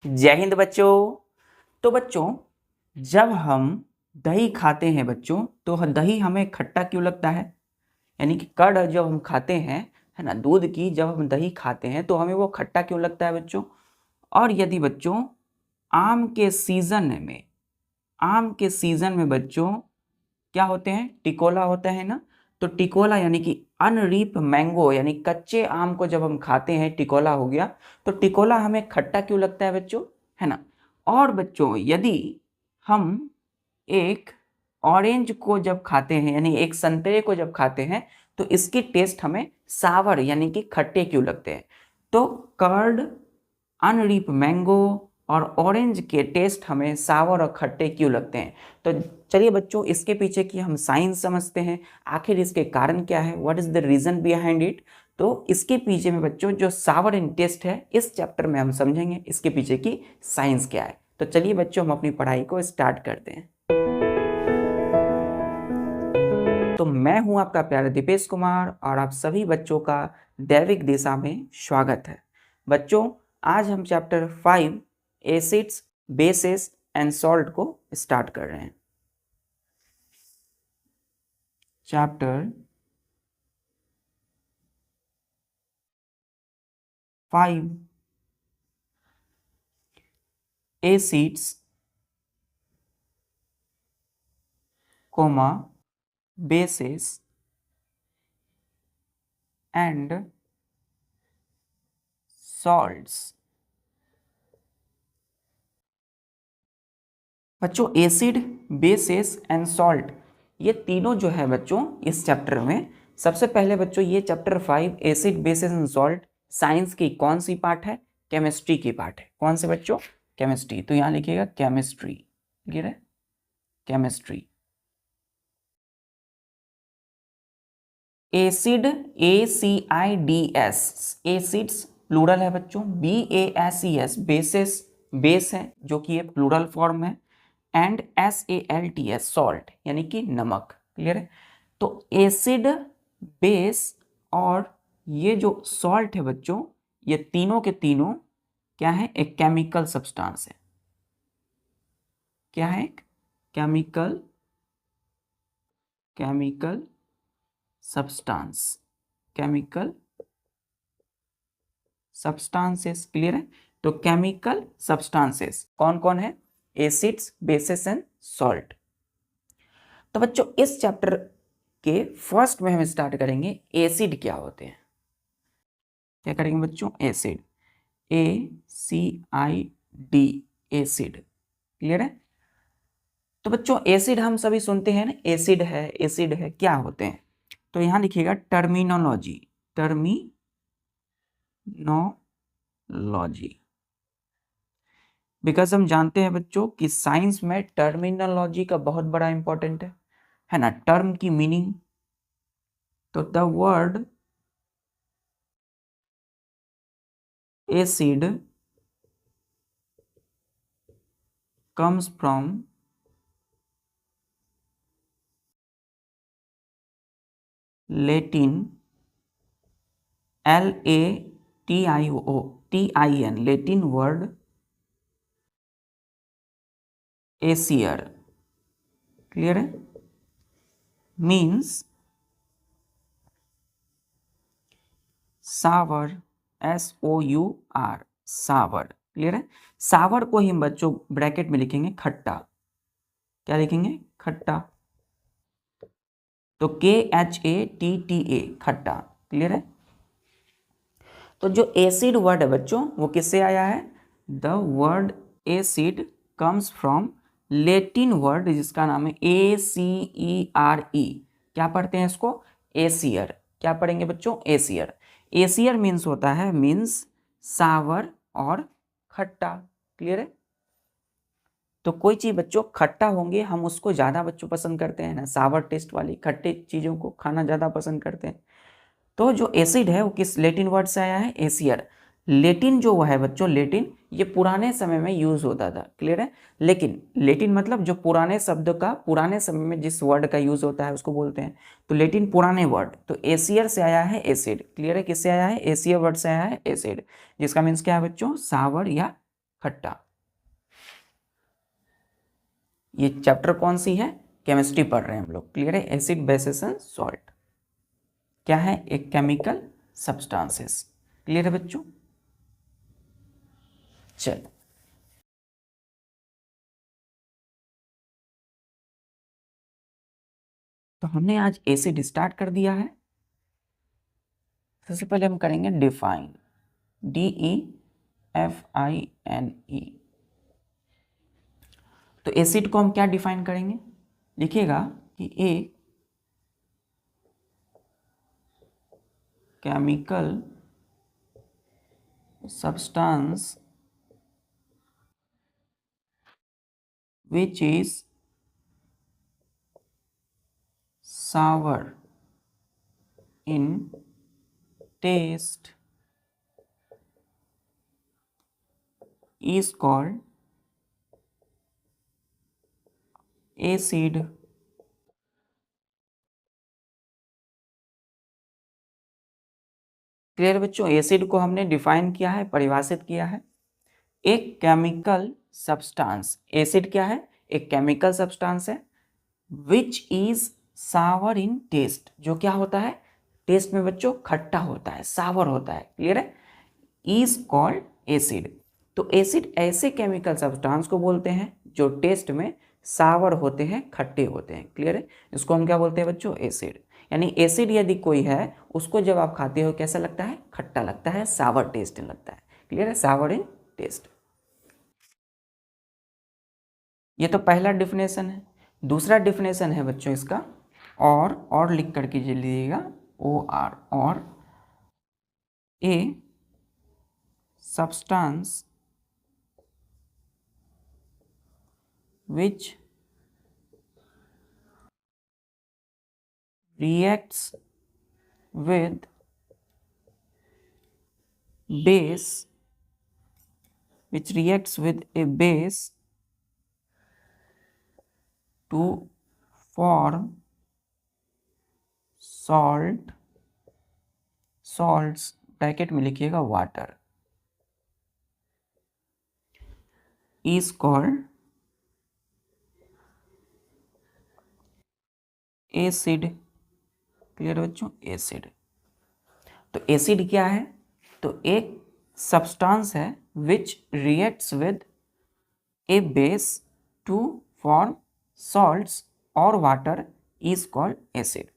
जय हिंद बच्चों। तो बच्चों, जब हम दही खाते हैं बच्चों, तो दही हमें खट्टा क्यों लगता है? यानी कि कर्ड जब हम खाते हैं, है ना, दूध की जब हम दही खाते हैं तो हमें वो खट्टा क्यों लगता है बच्चों? और यदि बच्चों आम के सीजन में बच्चों क्या होते हैं? टिकोला होता है ना। तो टिकोला यानी कि अनरीप मैंगो यानी कच्चे आम को जब हम खाते हैं, टिकोला हो गया, तो टिकोला हमें खट्टा क्यों लगता है बच्चों? है ना। और बच्चों यदि हम एक ऑरेंज को जब खाते हैं, यानी एक संतरे को जब खाते हैं, तो इसकी टेस्ट हमें सावर यानी कि खट्टे क्यों लगते हैं? तो कर्ड, अनरीप मैंगो और ऑरेंज के टेस्ट हमें सावर और खट्टे क्यों लगते हैं? तो चलिए बच्चों, इसके पीछे की हम साइंस समझते हैं। आखिर इसके कारण क्या है? What is the reason behind it? तो इसके पीछे में बच्चों जो सावर इन टेस्ट है, इस चैप्टर में हम समझेंगे इसके पीछे की साइंस क्या है। तो चलिए बच्चों, हम अपनी पढ़ाई को स्टार्ट करते हैं। तो मैं हूं आपका प्यारा दीपेश कुमार और आप सभी बच्चों का दैविक दिशा में स्वागत है। बच्चों, आज हम chapter 5 acids, bases and salt को स्टार्ट कर रहे हैं। Chapter 5 acids, bases and salts. बच्चों, एसिड, बेसेस एंड सॉल्ट, ये तीनों जो है बच्चों इस चैप्टर में, सबसे पहले बच्चों ये chapter 5 acid, bases and salt science की कौन सी पार्ट है? केमिस्ट्री की पार्ट है। कौन से बच्चों? केमिस्ट्री। तो यहां लिखिएगा केमिस्ट्री, क्लियर है? Chemistry. Acid, ACIDS, acids plural है बच्चों। BASES, बेसिस, बेस है जो कि ये प्लूरल फॉर्म है। एंड SALTS, सॉल्ट यानी कि नमक, क्लियर है? तो एसिड, बेस और ये जो सॉल्ट है बच्चों, ये तीनों के तीनों क्या है? एक केमिकल सब्सटेंस है। क्या है? Chemical substance, chemical substances, clear है? तो केमिकल सब्सटेंसेस कौन कौन है? Acids, basis and salt. तो बच्चों इस चैप्टर के फर्स्ट में हम स्टार्ट करेंगे एसिड क्या होते हैं। क्या करेंगे बच्चों? एसिड, ACID, एसिड, क्लियर है? तो बच्चों एसिड हम सभी सुनते हैं ना, एसिड है, एसिड है, क्या होते हैं? तो यहां लिखिएगा टर्मिनोलॉजी, टर्मिनोलॉजी। बिकॉज हम जानते हैं बच्चों कि साइंस में टर्मिनोलॉजी का बहुत बड़ा इंपॉर्टेंट है ना। टर्म की मीनिंग, तो the word acid comes from Latin, LATION, Latin word acier, clear है? मीन्स सावर, SOUR, सावर, क्लियर है? सावर को ही हम बच्चों ब्रैकेट में लिखेंगे खट्टा। क्या लिखेंगे? खट्टा। तो KHATTA, खट्टा, क्लियर है? तो जो एसिड वर्ड है बच्चों वो किससे आया है? The word acid comes from Latin word जिसका नाम है ACERE। क्या पढ़ते हैं इसको? एसियर। क्या पढ़ेंगे बच्चों? एसियर। एसियर मीन्स होता है, मीन्स सावर और खट्टा, क्लियर है? तो कोई चीज बच्चों खट्टा होंगे हम उसको ज्यादा बच्चों पसंद करते हैं ना, सावर टेस्ट वाली खट्टे चीजों को खाना ज्यादा पसंद करते हैं। तो जो एसिड है वो किस लेटिन वर्ड से आया है? एसियर। लेटिन जो है बच्चों, लेटिन ये पुराने समय में यूज होता था, क्लियर है? लेकिन लेटिन मतलब जो पुराने शब्द का, पुराने समय में जिस वर्ड का यूज होता है उसको बोलते हैं। तो लेटिन पुराने वर्ड, तो एसियर से आया है एसिड, क्लियर है? किससे आया है? एसियर वर्ड से आया है एसिड, जिसका मीन्स क्या है बच्चों? सावर या खट्टा। ये चैप्टर कौन सी है? केमिस्ट्री पढ़ रहे हैं हम लोग, क्लियर है। एसिड, बेसिस एंड सॉल्ट क्या है? एक केमिकल सब्सटेंसेस, क्लियर है बच्चों। चल, तो हमने आज एसिड स्टार्ट कर दिया है। सबसे पहले हम करेंगे डिफाइन, DEFINE। तो एसिड को हम क्या डिफाइन करेंगे? लिखिएगा कि एक chemical substance which is sour in taste is called acid। Clear बच्चों, एसिड को हमने डिफाइन किया है, परिभाषित किया है। एक केमिकल सब्सटेंस, एसिड क्या है? एक केमिकल सब्सटेंस है विच इज सावर इन टेस्ट, जो क्या होता है? टेस्ट में बच्चों खट्टा होता है, सावर होता है, क्लियर है। Is called acid. तो एसिड ऐसे केमिकल सब्सटेंस को बोलते हैं जो टेस्ट में सावर होते हैं, खट्टे होते हैं, क्लियर है। इसको हम क्या बोलते हैं बच्चों? एसिड। यानी एसिड यदि कोई है, उसको जब आप खाते हो कैसा लगता है? खट्टा लगता है, सावर टेस्ट लगता है, क्लियर है, सावर इन टेस्ट। ये तो पहला डिफिनेशन है। दूसरा डिफिनेशन है बच्चों इसका, और लिख करके लीजिएगा, OR, और ए substance which reacts with base, which reacts with a base to form salts, bracket में लिखिएगा water, is called acid. Clear बच्चों, एसिड। तो एसिड क्या है? तो एक सब्सटेंस है which reacts with a base to form salts और वाटर, इज कॉल्ड एसिड।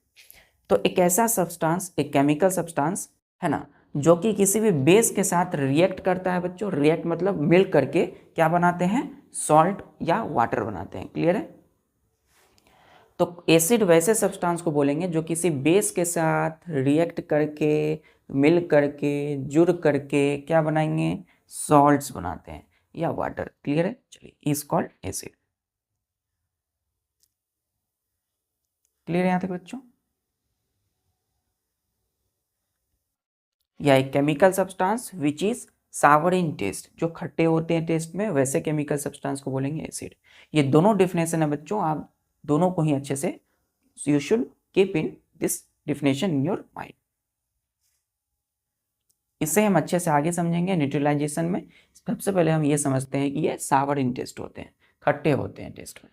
तो एक ऐसा सब्सटेंस, एक केमिकल सब्सटेंस है ना, जो कि किसी भी बेस के साथ रिएक्ट करता है बच्चों। रिएक्ट मतलब मिल करके क्या बनाते हैं? सॉल्ट या वाटर बनाते हैं, क्लियर है। तो एसिड वैसे सब्सटेंस को बोलेंगे जो किसी बेस के साथ रिएक्ट करके, मिल करके, जुड़ करके क्या बनाएंगे? सॉल्ट्स बनाते हैं या वाटर, क्लियर है। चलिए, इज कॉल्ड एसिड। क्लियर है यहां तक बच्चों? या एक chemical substance which is sour in taste, जो खट्टे होते हैं टेस्ट में, वैसे केमिकल सब्सटेंस को बोलेंगे एसिड। ये दोनों डिफिनेशन है बच्चों, आप दोनों को ही अच्छे से, you should keep in this definition in your mind. इससे हम अच्छे से आगे समझेंगे न्यूट्रलाइजेशन में। सबसे पहले हम ये समझते हैं कि ये सावर इन टेस्ट होते हैं, खट्टे होते हैं टेस्ट में।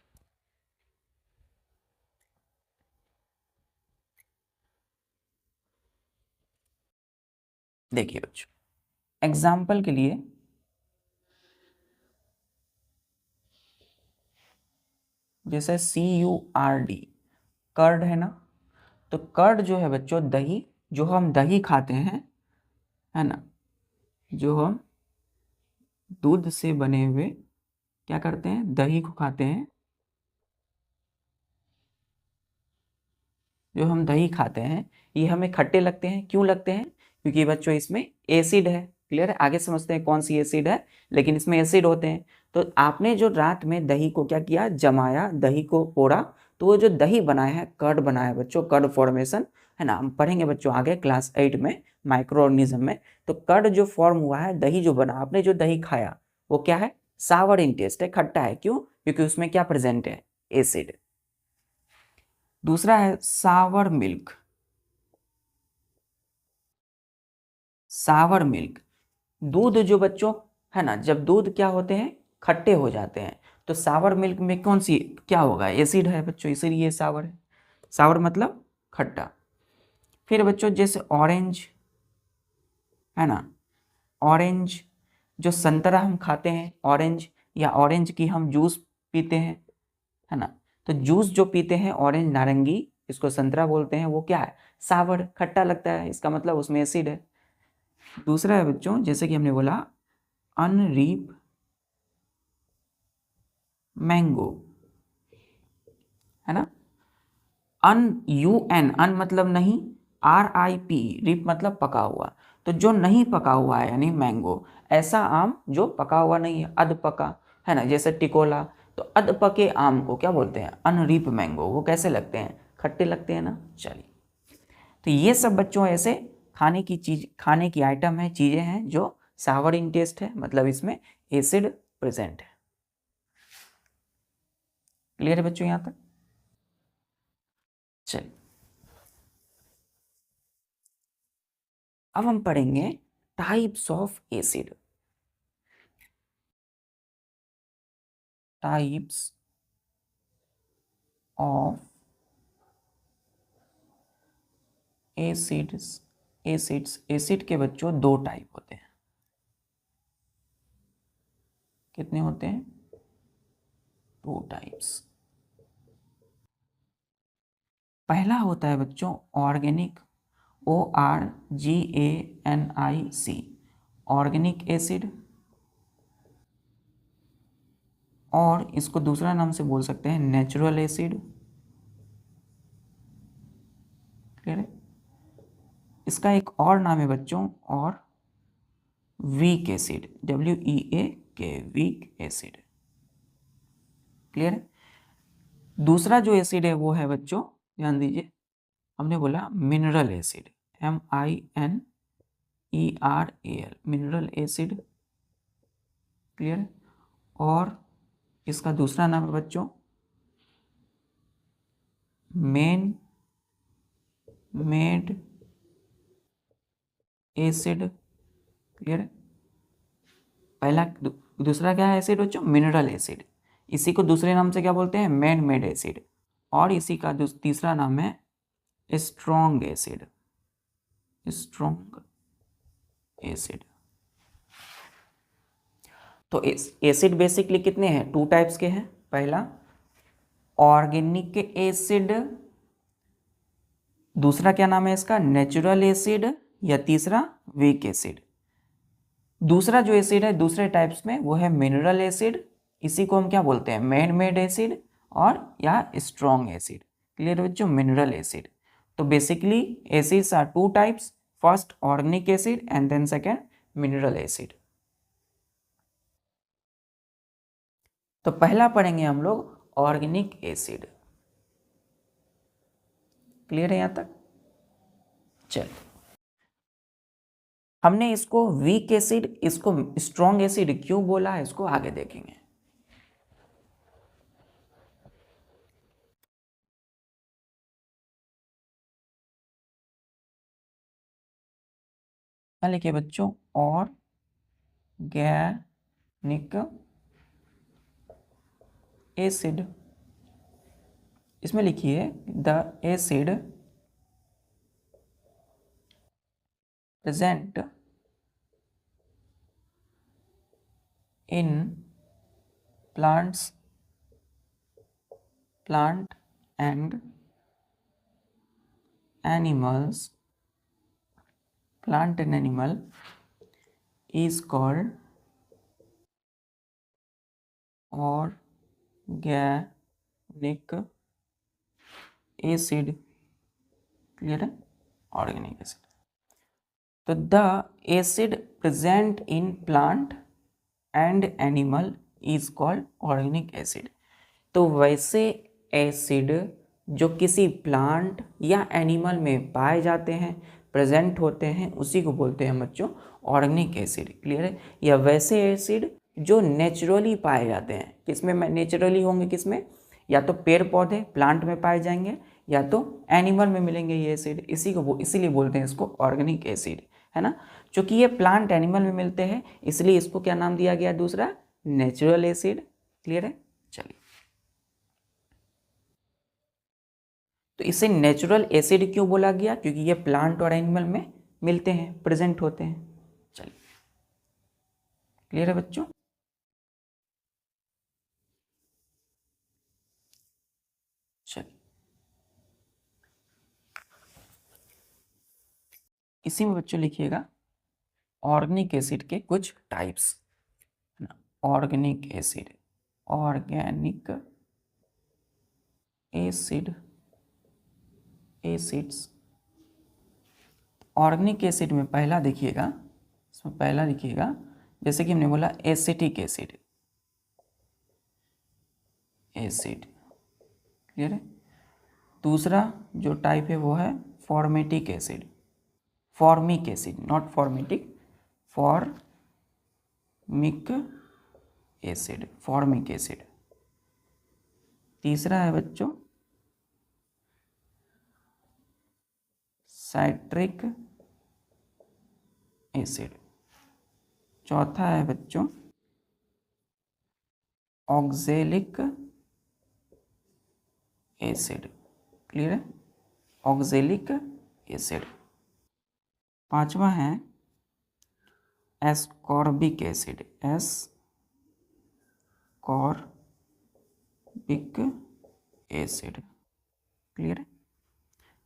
देखिए बच्चों, एग्जाम्पल के लिए जैसे CURD, कर्ड है ना। तो कर्ड जो है बच्चों, दही, जो हम दही खाते हैं, है ना, जो हम दूध से बने हुए क्या करते हैं? दही को खाते हैं। जो हम दही खाते हैं, ये हमें खट्टे लगते हैं। क्यों लगते हैं? क्योंकि बच्चों इसमें एसिड है, क्लियर है। आगे समझते हैं कौन सी एसिड है, लेकिन इसमें एसिड होते हैं। तो आपने जो रात में दही को क्या किया? जमाया, दही को पोड़ा, तो वो जो दही बनाया है, कर्ड बनाया है बच्चों, कर्ड फॉर्मेशन, है ना। हम पढ़ेंगे बच्चों आगे क्लास 8 में माइक्रो ऑर्गेनिज्म में। तो कर्ड जो फॉर्म हुआ है, दही जो बना, आपने जो दही खाया, वो क्या है? सावर इन टेस्ट है, खट्टा है। क्यों? क्योंकि उसमें क्या प्रेजेंट है? एसिड। दूसरा है सावर मिल्क। सावर मिल्क, दूध जो बच्चों है ना, जब दूध क्या होते हैं, खट्टे हो जाते हैं, तो सावर मिल्क में कौन सी क्या होगा, एसिड है बच्चों, इसीलिए सावर है। सावर मतलब खट्टा। फिर बच्चों जैसे ऑरेंज है ना, ऑरेंज जो संतरा हम खाते हैं ऑरेंज, या ऑरेंज की हम जूस पीते हैं, है ना, तो जूस जो पीते हैं ऑरेंज नारंगी, इसको संतरा बोलते हैं, वो क्या है, सावर, खट्टा लगता है, इसका मतलब उसमें एसिड है। दूसरा है बच्चों, जैसे कि हमने बोला अनरीप मैंगो, है ना, अन मतलब नहीं, RIP, रिप मतलब पका हुआ, तो जो नहीं पका हुआ है यानी मैंगो, ऐसा आम जो पका हुआ नहीं है, अध पका, है ना, जैसे टिकोला, तो अध पके आम को क्या बोलते हैं, अनरीप मैंगो। वो कैसे लगते हैं, खट्टे लगते हैं ना। चलिए, तो ये सब बच्चों ऐसे खाने की चीज, खाने की आइटम है, चीजें हैं जो सावर इन टेस्ट है, मतलब इसमें एसिड प्रेजेंट है। क्लियर है बच्चों यहां तक। चलिए, अब हम पढ़ेंगे types of acid. Types of acids. Acid के बच्चों दो टाइप होते हैं। कितने होते हैं, टू टाइप्स। पहला होता है बच्चों ऑर्गेनिक, ORGANIC, ऑर्गेनिक एसिड, और इसको दूसरा नाम से बोल सकते हैं नेचुरल एसिड। क्लियर है। इसका एक और नाम है बच्चों, और weak acid, WEAK, weak acid. Clear है। दूसरा जो एसिड है वो है बच्चों, ध्यान दीजिए, हमने बोला mineral acid, MINERAL, mineral acid. Clear है। और इसका दूसरा नाम है बच्चों मेन मेड एसिड। क्लियर है। पहला दूसरा क्या है एसिड बच्चों, मिनरल एसिड, इसी को दूसरे नाम से क्या बोलते हैं, मैन मेड एसिड। और इसी का तीसरा नाम है स्ट्रॉन्ग एसिड, स्ट्रॉन्ग एसिड। तो एसिड बेसिकली कितने हैं, टू टाइप्स के हैं। पहला ऑर्गेनिक एसिड, दूसरा क्या नाम है इसका, नेचुरल एसिड, या तीसरा वीक एसिड। दूसरा जो एसिड है दूसरे टाइप्स में वो है मिनरल एसिड, इसी को हम क्या बोलते हैं, मैन मेड एसिड, और या स्ट्रॉन्ग एसिड। क्लियर बच्चों, मिनरल एसिड। तो basically acids are two types, first organic acid and then second mineral acid. तो पहला पढ़ेंगे हम लोग ऑर्गेनिक एसिड। क्लियर है यहां तक। चलिए, हमने इसको वीक एसिड, इसको स्ट्रॉन्ग एसिड क्यों बोला है, इसको आगे देखेंगे। लिखिए बच्चों ऑर्गेनिक एसिड, इसमें लिखिए the acid present in plant and animals, plant and animal is called organic acid। Clear है, ऑर्गेनिक एसिड। तो the acid present in plant and animal is called organic acid. तो वैसे एसिड जो किसी plant या animal में पाए जाते हैं, प्रेजेंट होते हैं, उसी को बोलते हैं बच्चों ऑर्गेनिक एसिड। क्लियर है। या वैसे एसिड जो नेचुरली पाए जाते हैं, किसमें नेचुरली होंगे, किसमें, या तो पेड़ पौधे प्लांट में पाए जाएंगे, या तो एनिमल में मिलेंगे ये एसिड, इसीलिए बोलते हैं इसको ऑर्गेनिक एसिड। है ना। चूंकि ये प्लांट एनिमल में मिलते हैं इसलिए इसको क्या नाम दिया गया, दूसरा नेचुरल एसिड। क्लियर है। चलिए, तो इसे नेचुरल एसिड क्यों बोला गया, क्योंकि ये प्लांट और एनिमल में मिलते हैं, प्रेजेंट होते हैं। चलिए, क्लियर है बच्चों। चलिए, इसी में बच्चों लिखिएगा ऑर्गेनिक एसिड के कुछ टाइप्स, है ना। Organic acid, organic acid, acids. Organic acid में पहला देखिएगा, इसमें पहला लिखिएगा, जैसे कि हमने बोला एसिटिक एसिड, एसिड। क्लियर है। दूसरा जो टाइप है वो है formatic acid, formic acid, not formatic, formic acid, formic acid. तीसरा है बच्चों साइट्रिक एसिड। चौथा है बच्चों ऑक्जेलिक एसिड। क्लियर है, ऑक्जेलिक एसिड। पांचवा है ascorbic acid, ascorbic acid. Clear है।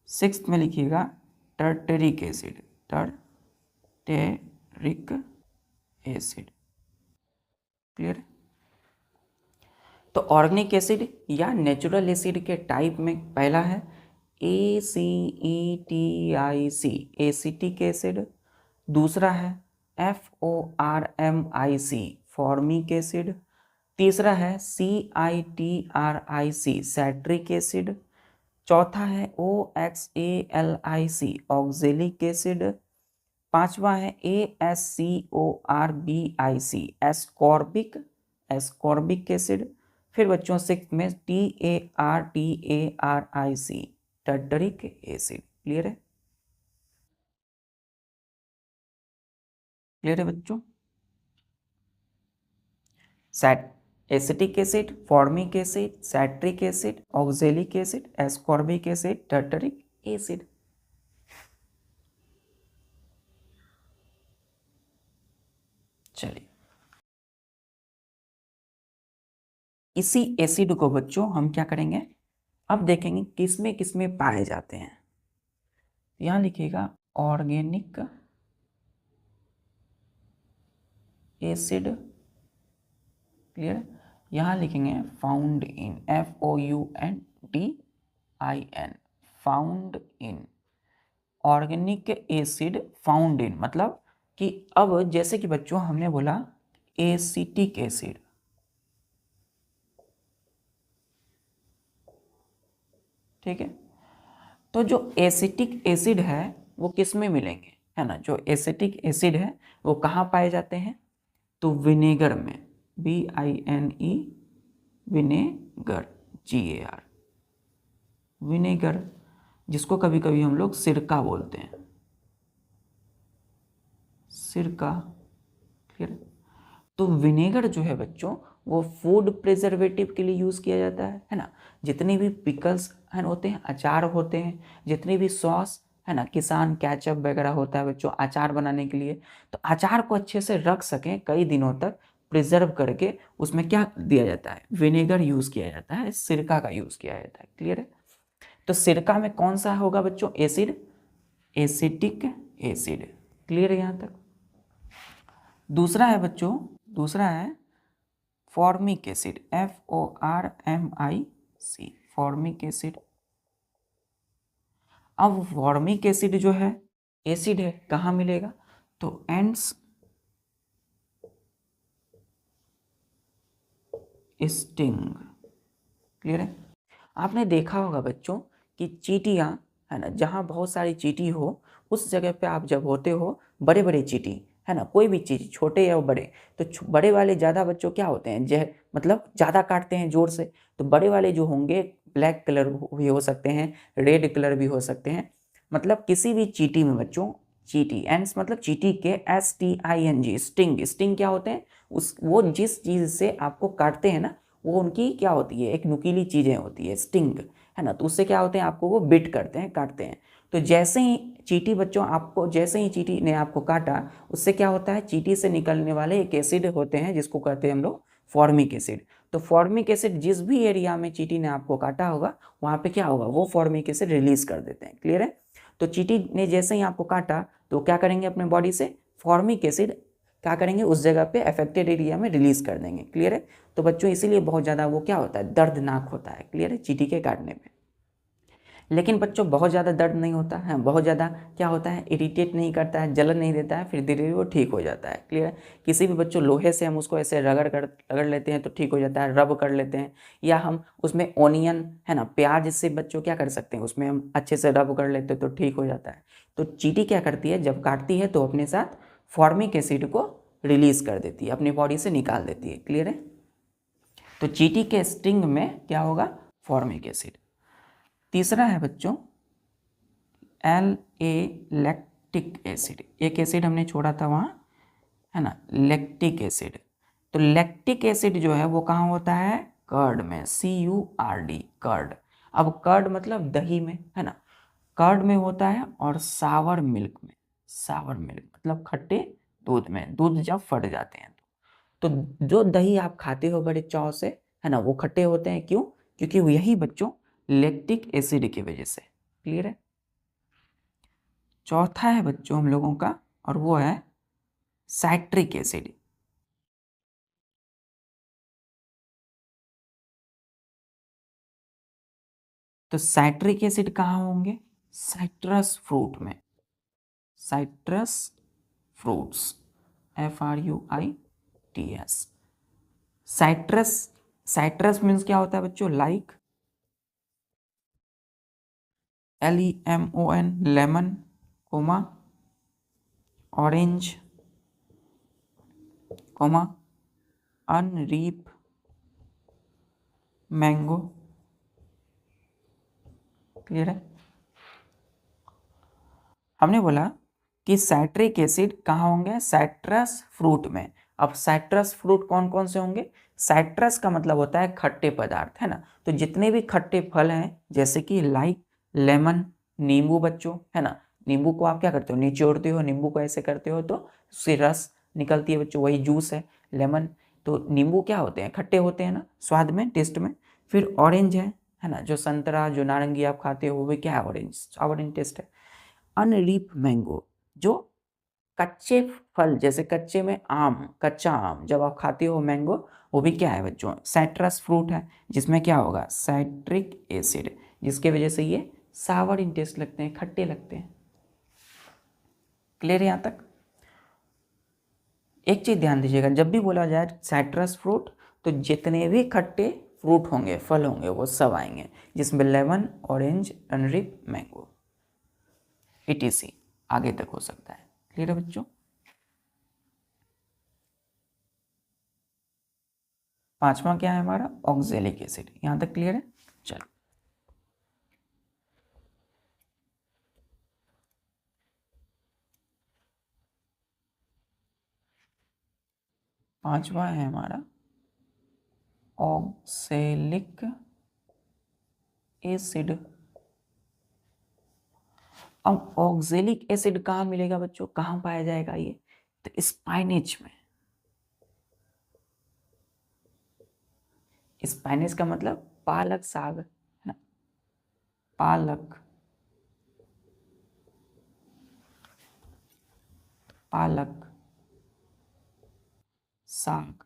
सिक्स्थ में लिखिएगा tartaric acid, tartaric acid. Clear है। तो ऑर्गेनिक एसिड या नेचुरल एसिड के टाइप में पहला है ACETIC, एसिटिक एसिड। दूसरा है FORMIC, फॉर्मिक एसिड। तीसरा है CITRIC, सैट्रिक एसिड। चौथा है OXALIC, ऑक्जेलिक एसिड। पांचवा है ASCORBIC, एस्कॉर्बिक एसिड। फिर बच्चों सिक्स्थ में TARTARIC, टर्टरिक एसिड। क्लियर है, क्लियर है बच्चों। Acetic acid, formic acid, citric acid, oxalic acid, ascorbic acid, tartaric acid. चलिए, इसी एसिड को बच्चों हम क्या करेंगे, अब देखेंगे किसमें किसमें पाए जाते हैं। यहां लिखिएगा ऑर्गेनिक एसिड। क्लियर। यहां लिखेंगे found in, FOUNDIN, found in. Organic acid found in मतलब कि अब जैसे कि बच्चों हमने बोला एसिटिक एसिड, ठीक है। तो जो एसिटिक एसिड है वो किस में मिलेंगे, है ना। जो एसिटिक एसिड है वो कहाँ पाए जाते हैं, तो विनेगर में, VINE, विनेगर, GAR, विनेगर, जिसको कभी कभी हम लोग सिरका बोलते हैं, सिरका। क्लियर। तो विनेगर जो है बच्चों वो फूड प्रिजर्वेटिव के लिए यूज़ किया जाता है ना। जितने भी पिकल्स है होते हैं, अचार होते हैं, जितने भी सॉस है ना, किसान केचप वगैरह होता है बच्चों अचार बनाने के लिए, तो अचार को अच्छे से रख सकें कई दिनों तक प्रिजर्व करके, उसमें क्या दिया जाता है, विनेगर यूज़ किया जाता है, सिरका का यूज़ किया जाता है। क्लियर है। तो सिरका में कौन सा होगा बच्चों, एसिड, एसिटिक एसिड। क्लियर है यहाँ तक। दूसरा है बच्चों, दूसरा है formic acid, FORMIC, formic acid. अब फॉर्मिक एसिड जो है एसिड है, कहाँ मिलेगा, तो एंड्स स्टिंग। क्लियर है। आपने देखा होगा बच्चों कि चींटियाँ है ना, जहाँ बहुत सारी चींटी हो उस जगह पे आप जब होते हो, बड़े बड़े चींटी है ना, कोई भी चीज़ छोटे या बड़े, तो बड़े वाले ज़्यादा बच्चों क्या होते हैं, जहर मतलब ज़्यादा काटते हैं ज़ोर से। तो बड़े वाले जो होंगे ब्लैक कलर भी हो सकते हैं, रेड कलर भी हो सकते हैं। मतलब किसी भी चींटी में बच्चों चीटी, एंड्स मतलब चीटी के, STING, स्टिंग। स्टिंग क्या होते हैं, वो जिस चीज़ से आपको काटते हैं ना, वो उनकी क्या होती है, एक नुकीली चीज़ें होती है, स्टिंग, है ना। तो उससे क्या होते हैं, आपको वो बिट करते हैं, काटते हैं। तो जैसे ही चीटी बच्चों आपको, जैसे ही चीटी ने आपको काटा, उससे क्या होता है, चीटी से निकलने वाले एक एसिड होते हैं जिसको कहते हैं हम लोग फॉर्मिक एसिड। तो फॉर्मिक एसिड जिस भी एरिया में चीटी ने आपको काटा होगा, वहाँ पे क्या होगा, वो फॉर्मिक एसिड रिलीज कर देते हैं। क्लियर है। तो चीटी ने जैसे ही आपको काटा, तो क्या करेंगे, अपने बॉडी से फॉर्मिक एसिड क्या करेंगे, उस जगह पे अफेक्टेड एरिया में रिलीज कर देंगे। क्लियर है। तो बच्चों इसीलिए बहुत ज़्यादा वो क्या होता है, दर्दनाक होता है। क्लियर है, चीटी के काटने में। लेकिन बच्चों बहुत ज़्यादा दर्द नहीं होता है, बहुत ज़्यादा क्या होता है, इरिटेट नहीं करता है, जलन नहीं देता है, फिर धीरे धीरे वो ठीक हो जाता है। क्लियर है। किसी भी बच्चों लोहे से हम उसको ऐसे रगड़ लेते हैं तो ठीक हो जाता है, रब कर लेते हैं, या हम उसमें ओनियन, है ना, प्याज से बच्चों क्या कर सकते हैं, उसमें हम अच्छे से रब कर लेते हैं तो ठीक हो जाता है। तो चींटी क्या करती है, जब काटती है तो अपने साथ फॉर्मिक एसिड को रिलीज कर देती है, अपनी बॉडी से निकाल देती है। क्लियर है। तो चींटी के स्टिंग में क्या होगा, फॉर्मिक एसिड। तीसरा है बच्चों लैक्टिक एसिड। एक एसिड हमने छोड़ा था वहाँ, है ना, लैक्टिक एसिड। तो लैक्टिक एसिड जो है वो कहाँ होता है, कर्ड में, CURD, कर्ड। अब कर्ड मतलब दही में, है ना, कर्ड में होता है, और सावर मिल्क में, सावर मिल्क मतलब खट्टे दूध में, दूध जब फट जाते हैं तो जो दही आप खाते हो बड़े चाव से, है ना, वो खट्टे होते हैं। क्यों, क्योंकि यही बच्चों लैक्टिक एसिड की वजह से। क्लियर है। चौथा है बच्चों हम लोगों का, और वो है साइट्रिक एसिड। तो साइट्रिक एसिड कहाँ होंगे, साइट्रस फ्रूट में, citrus fruits, FRUITS। Citrus, citrus means क्या होता है बच्चों, like, LEMON, lemon, comma, orange, comma, unripe, mango. Clear है। हमने बोला कि साइट्रिक एसिड कहाँ होंगे, साइट्रस फ्रूट में। अब साइट्रस फ्रूट कौन कौन से होंगे, साइट्रस का मतलब होता है खट्टे पदार्थ, है ना। तो जितने भी खट्टे फल हैं, जैसे कि लाइक लेमन, नींबू बच्चों, है ना, नींबू को आप क्या करते हो, निचोड़ते हो, नींबू को ऐसे करते हो तो उससे रस निकलती है बच्चों, वही जूस है लेमन। तो नींबू क्या होते हैं, खट्टे होते हैं ना, स्वाद में, टेस्ट में। फिर ऑरेंज है ना, जो संतरा, जो नारंगी आप खाते हो वो भी क्या है, ऑरेंज, ऑरेंज टेस्ट है। अनरीप मैंगो, जो कच्चे फल, जैसे कच्चे में आम, कच्चा आम जब आप खाते हो मैंगो, वो भी क्या है बच्चों, साइट्रस फ्रूट है, जिसमें क्या होगा, साइट्रिक एसिड, जिसके वजह से ये सावर इन टेस्ट लगते हैं, खट्टे लगते हैं। क्लियर है यहाँ तक। एक चीज ध्यान दीजिएगा, जब भी बोला जाए साइट्रस फ्रूट, तो जितने भी खट्टे फ्रूट होंगे, फल होंगे, वो सब आएंगे, जिसमें लेमन, ऑरेंज, अनरिप, मैंगो, ETC आगे तक हो सकता है। क्लियर है बच्चों। पांचवा क्या है हमारा, ऑक्जेलिक एसिड। यहां तक क्लियर है। चलो पांचवा है हमारा ऑक्जेलिक एसिड। अब ऑक्जेलिक एसिड कहाँ मिलेगा बच्चों, कहाँ पाया जाएगा ये, तो स्पाइनेच में। स्पाइनेच का मतलब पालक साग, है ना, पालक, पालक साग।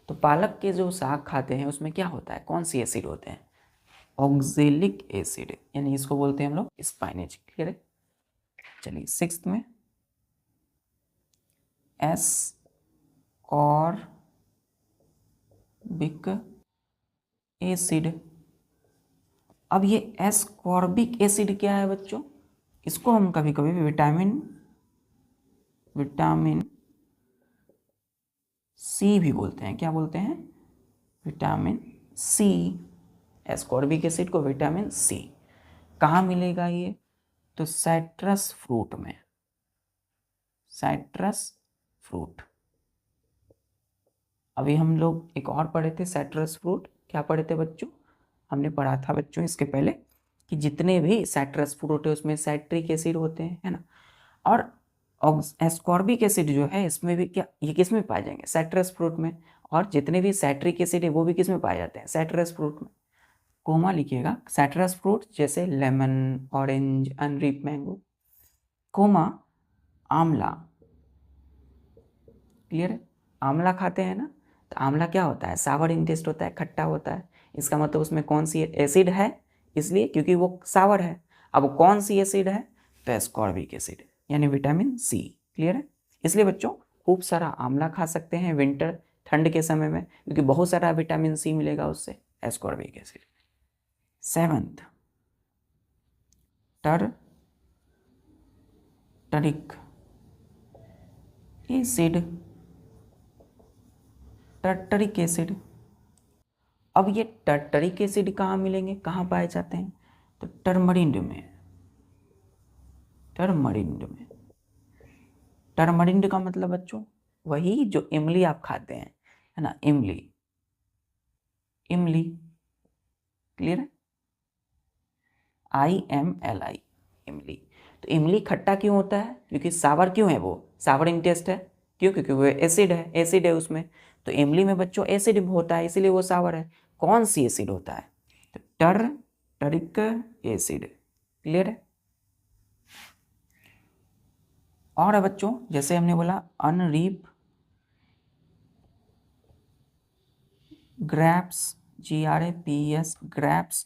तो पालक के जो साग खाते हैं उसमें क्या होता है, कौन सी एसिड होते हैं, ऑक्जेलिक एसिड, यानी इसको बोलते हैं हम लोग स्पाइनेच। क्लियर है। चलिए सिक्स्थ में एस्कॉर्बिक एसिड। अब ये एस्कॉर्बिक एसिड क्या है बच्चों, इसको हम कभी कभी विटामिन सी भी बोलते हैं। क्या बोलते हैं, विटामिन सी। एस्कॉर्बिक एसिड को विटामिन सी कहाँ मिलेगा ये, तो साइट्रस फ्रूट में, साइट्रस फ्रूट, अभी हम लोग एक और पढ़े थे साइट्रस फ्रूट, क्या पढ़े थे बच्चों, हमने पढ़ा था बच्चों इसके पहले कि जितने भी साइट्रस फ्रूट है उसमें साइट्रिक एसिड होते हैं, है ना। और एस्कॉर्बिक एसिड जो है इसमें भी क्या, ये किस में पाए जाएंगे, साइट्रस फ्रूट में। और जितने भी साइट्रिक एसिड है वो भी किस में पाए जाते हैं, साइट्रस फ्रूट में। कोमा लिखिएगा, साइट्रस फ्रूट जैसे लेमन, ऑरेंज, अनरिप मैंगो। कोमा आंवला, क्लियर है, आंवला खाते हैं ना, तो आंवला क्या होता है, सावर इन टेस्ट होता है, खट्टा होता है। इसका मतलब उसमें कौन सी एसिड है, इसलिए क्योंकि वो सावर है। अब कौन सी एसिड है, तो एस्कॉर्बिक एसिड यानी विटामिन सी, क्लियर है। इसलिए बच्चों खूब सारा आंवला खा सकते हैं विंटर, ठंड के समय में, क्योंकि बहुत सारा विटामिन सी मिलेगा उससे, ascorbic acid. 7th tartaric acid, tartaric acid. अब ये टर्टरिक एसिड कहाँ मिलेंगे, कहाँ पाए जाते हैं, तो टर्मरिंड में, टर्मरिंड में। टर्मरिंड का मतलब बच्चों वही जो इमली आप खाते हैं, है ना, इमली, इमली, क्लियर है, IMLI, इमली। तो इमली खट्टा क्यों होता है, क्योंकि सावर क्यों है, वो सावर इन टेस्ट है, क्यों, क्योंकि वो एसिड है, एसिड है उसमें। तो इमली में बच्चों एसिड होता है, इसीलिए वो सावर है। कौन सी एसिड होता है, तो टर्टरिक एसिड, क्लियर है। और है बच्चों, जैसे हमने बोला अनरीप ग्रैप्स, GRAPS, ग्रैप्स,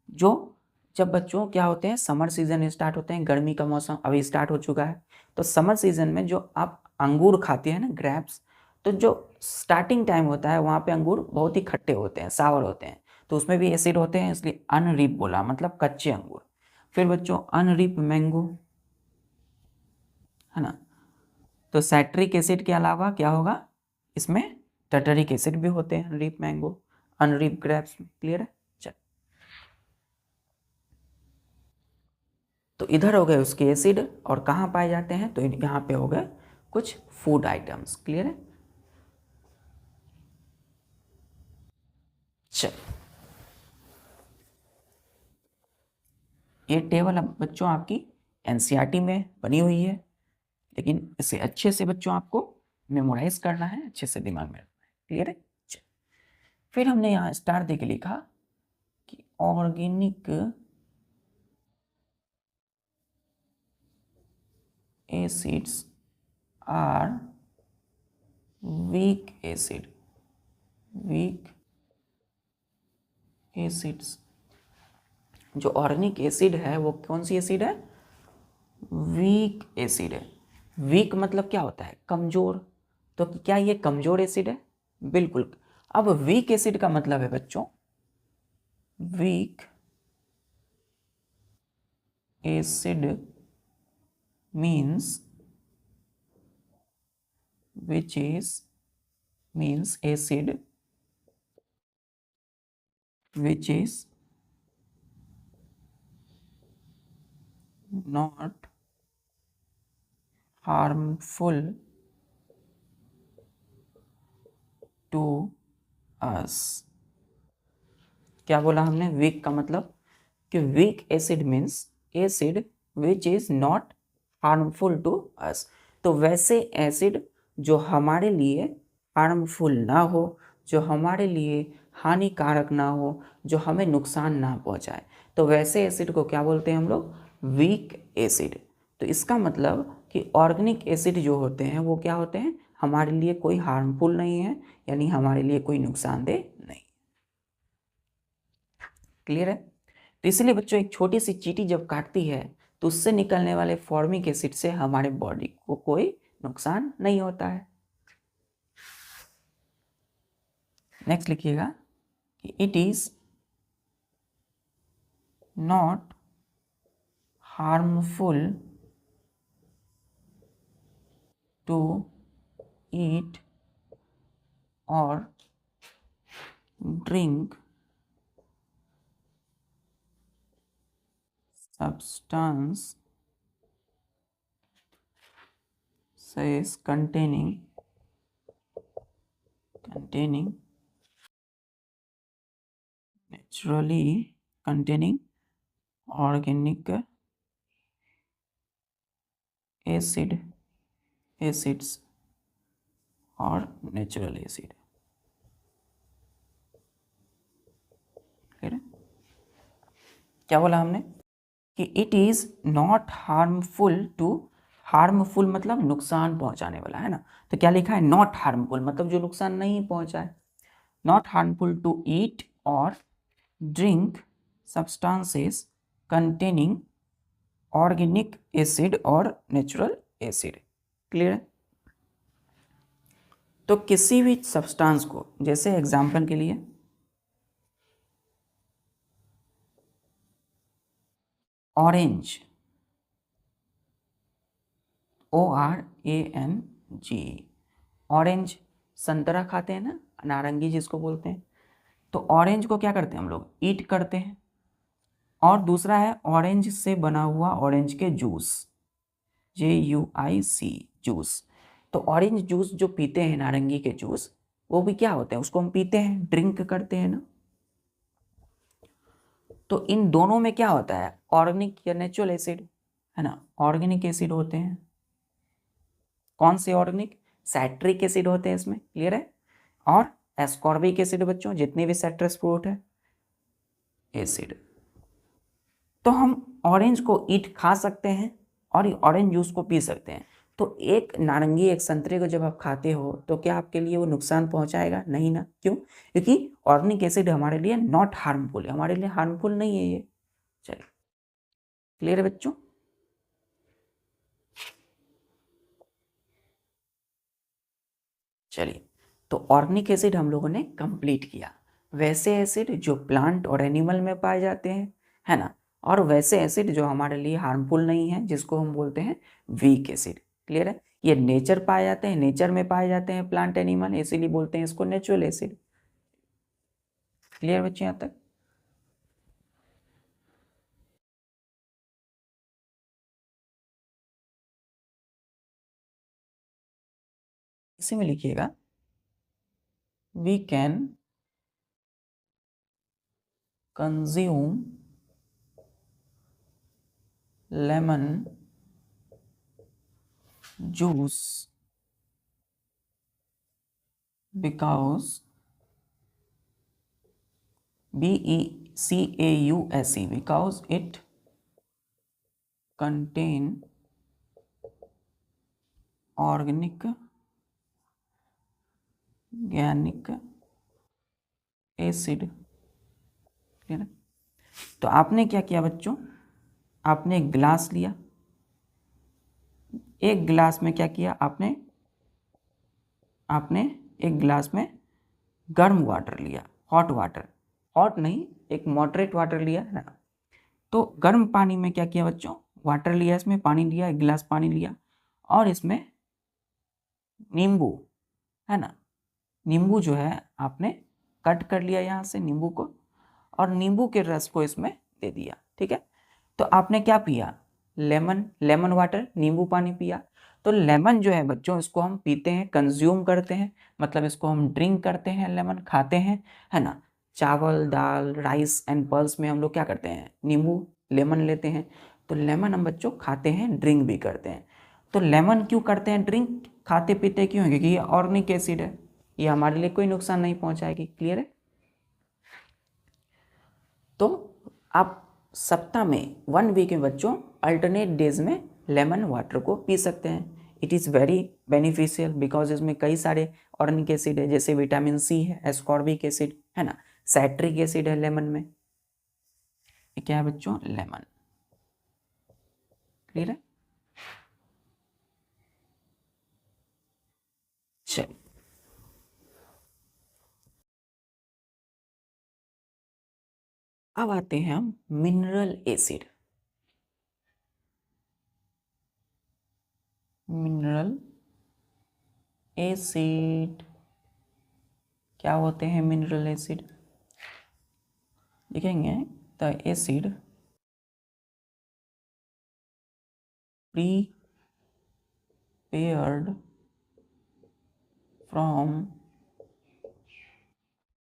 जो जब बच्चों क्या होते हैं, समर सीजन स्टार्ट होते हैं, गर्मी का मौसम अभी स्टार्ट हो चुका है, तो समर सीजन में जो आप अंगूर खाते हैं ना, ग्रैप्स, तो जो स्टार्टिंग टाइम होता है वहाँ पे अंगूर बहुत ही खट्टे होते हैं, सावर होते हैं, तो उसमें भी एसिड होते हैं, इसलिए अनरिप बोला, मतलब कच्चे अंगूर। फिर बच्चों अनरिप मैंगो, है ना, तो साइट्रिक एसिड के अलावा क्या होगा, इसमें टर्टरिक एसिड भी होते हैं अनरिप मैंगो, अनरिप ग्रेप्स में, क्लियर है। चल, तो इधर हो गए उसके एसिड, और कहाँ पाए जाते हैं, तो यहाँ पे हो गए कुछ फूड आइटम्स, क्लियर है। चल, ये टेबल अब बच्चों आपकी एनसीईआरटी में बनी हुई है, लेकिन इसे अच्छे से बच्चों आपको मेमोराइज करना है, अच्छे से दिमाग में रखना है, क्लियर है। चल, फिर हमने यहाँ स्टार दे के लिखा कि organic acids are weak acid, weak acids. जो ऑर्गेनिक एसिड है वो कौन सी एसिड है, वीक एसिड है। वीक मतलब क्या होता है, कमजोर, तो क्या ये कमजोर एसिड है, बिल्कुल। अब वीक एसिड का मतलब है बच्चों, week acid means, which is means acid which is not harmful to us। क्या बोला हमने, वीक का मतलब कि weak acid means acid which is not harmful to us. तो वैसे एसिड जो हमारे लिए हार्मफुल ना हो, जो हमारे लिए हानिकारक ना हो, जो हमें नुकसान ना पहुंचाए, तो वैसे एसिड को क्या बोलते हैं हम लोग, वीक एसिड। तो इसका मतलब कि ऑर्गेनिक एसिड जो होते हैं वो क्या होते हैं, हमारे लिए कोई हार्मफुल नहीं है, यानी हमारे लिए कोई नुकसानदेह नहीं, क्लियर है। तो इसलिए बच्चों एक छोटी सी चींटी जब काटती है तो उससे निकलने वाले फॉर्मिक एसिड से हमारे बॉडी को कोई नुकसान नहीं होता है। नेक्स्ट लिखिएगा कि it is not harmful to eat और drink substance says containing naturally containing organic acids और नेचुरल एसिड। क्या बोला हमने कि it is not harmful to, harmful मतलब नुकसान पहुंचाने वाला, है ना। तो क्या लिखा है, नॉट हार्मफुल मतलब जो नुकसान नहीं पहुंचाए, नॉट हार्मफुल टू ईट और drink substances containing organic acid और नेचुरल एसिड। क्लियर है। तो किसी भी सब्सटेंस को, जैसे एग्जांपल के लिए ऑरेंज, ORANG, ऑरेंज संतरा खाते हैं ना, नारंगी जिसको बोलते हैं। तो ऑरेंज को क्या करते हैं हम लोग, ईट करते हैं। और दूसरा है ऑरेंज से बना हुआ ऑरेंज के जूस, JUIC जूस। तो ऑरेंज जूस जो पीते हैं, नारंगी के जूस, वो भी क्या होते हैं, उसको हम पीते हैं, ड्रिंक करते हैं ना। तो इन दोनों में क्या होता है, ऑर्गेनिक या नेचुरल एसिड, है ना, ऑर्गेनिक एसिड होते हैं। कौन से ऑर्गेनिक, साइट्रिक एसिड होते हैं इसमें। क्लियर है। और एस्कॉर्बिक एसिड बच्चों, जितने भी साइट्रस फ्रूट है एसिड। तो हम ऑरेंज को ईट खा सकते हैं और ऑरेंज जूस को पी सकते हैं। तो एक नारंगी, एक संतरे को जब आप खाते हो तो क्या आपके लिए वो नुकसान पहुंचाएगा, नहीं ना। क्यों, क्योंकि ऑर्गेनिक एसिड हमारे लिए नॉट हार्मफुल है, हमारे लिए हार्मफुल नहीं है ये। चलिए, क्लियर है बच्चों। चलिए, तो ऑर्गेनिक एसिड हम लोगों ने कंप्लीट किया। वैसे एसिड जो प्लांट और एनिमल में पाए जाते हैं, है ना, और वैसे एसिड जो हमारे लिए हार्मफुल नहीं है, जिसको हम बोलते हैं वीक एसिड। क्लियर है। ये नेचर पाए जाते हैं, नेचर में पाए जाते हैं प्लांट एनिमल, इसीलिए बोलते हैं इसको नेचुरल एसिड। क्लियर बच्चे यहाँ तक। इसी में लिखिएगा, we can consume lemon juice because BECAUSE because it contain organic acid. Clear है। तो आपने क्या किया बच्चों, आपने एक गिलास लिया, एक गिलास में क्या किया आपने, आपने एक गिलास में गर्म वाटर लिया, हॉट वाटर, हॉट नहीं, एक मॉडरेट वाटर लिया, है ना। तो गर्म पानी में क्या किया बच्चों, वाटर लिया, इसमें पानी लिया, एक गिलास पानी लिया, और इसमें नींबू, है ना, नींबू जो है आपने कट कर लिया यहाँ से नींबू को, और नींबू के रस को इसमें दे दिया। ठीक है। तो आपने क्या पिया, लेमन, लेमन वाटर, नींबू पानी पिया। तो लेमन जो है बच्चों, इसको हम पीते हैं, कंज्यूम करते हैं, मतलब इसको हम ड्रिंक करते हैं, लेमन खाते हैं, है ना। चावल, दाल, राइस एंड पल्स में हम लोग क्या करते हैं, नींबू, लेमन लेते हैं। तो लेमन हम बच्चों खाते हैं, ड्रिंक भी करते हैं। तो लेमन क्यों करते हैं ड्रिंक, खाते पीते क्यों हैं, क्योंकि ये ऑर्गेनिक एसिड है, ये हमारे लिए कोई नुकसान नहीं पहुंचाएगी। क्लियर है। तो आप सप्ताह में 1 वीक में बच्चों अल्टरनेट डेज में लेमन वाटर को पी सकते हैं। It is very beneficial because इसमें कई सारे ऑर्गेनिक एसिड है, जैसे विटामिन सी है, एस्कॉर्बिक एसिड है ना, साइट्रिक एसिड है लेमन में। ये क्या है बच्चों, लेमन। क्लियर है। चलिए, अब आते हैं हम मिनरल एसिड। मिनरल एसिड क्या होते हैं, मिनरल एसिड लिखेंगे, the acid prepared from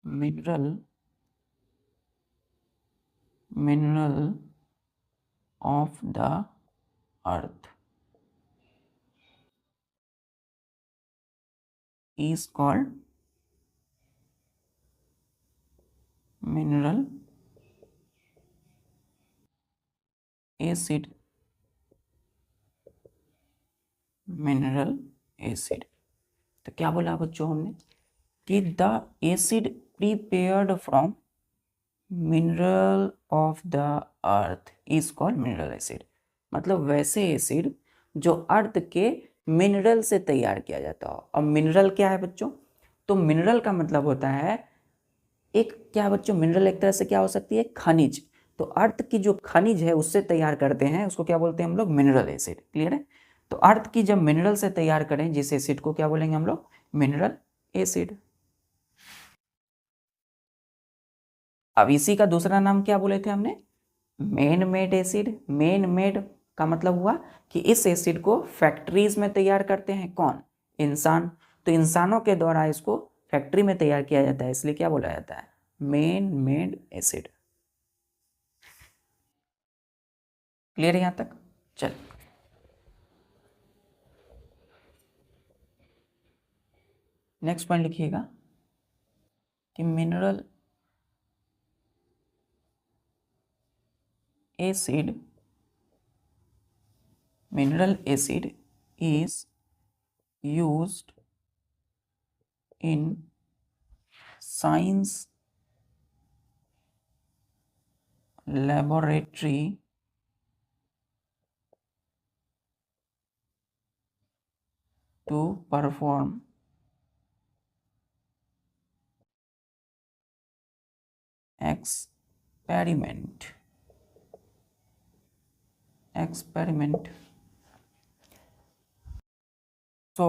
mineral of the earth is called mineral acid. Mineral acid. तो क्या बोला बच्चों हमने कि the acid prepared from mineral of the earth is called mineral acid. मतलब वैसे एसिड जो अर्थ के मिनरल से तैयार किया जाता हो। अब मिनरल क्या है बच्चों? तो मिनरल का मतलब होता है एक, क्या बच्चों, मिनरल एक तरह से क्या हो सकती है? खनिज। तो अर्थ की जो खनिज है उससे तैयार करते हैं, उसको क्या बोलते हैं हम लोग? Mineral acid. क्लियर है? तो अर्थ की जब मिनरल से तैयार करें जिस एसिड को क्या बोलेंगे हम लोग? Mineral acid. अब इसी का दूसरा नाम क्या बोले थे हमने? Main made acid. Main made का मतलब हुआ कि इस एसिड को फैक्ट्रीज में तैयार करते हैं कौन? इंसान। तो इंसानों के द्वारा इसको फैक्ट्री में तैयार किया जाता है, इसलिए क्या बोला जाता है? Main made acid. क्लियर है यहां तक? चल, नेक्स्ट पॉइंट लिखिएगा कि mineral acid is used in science laboratory to perform experiment so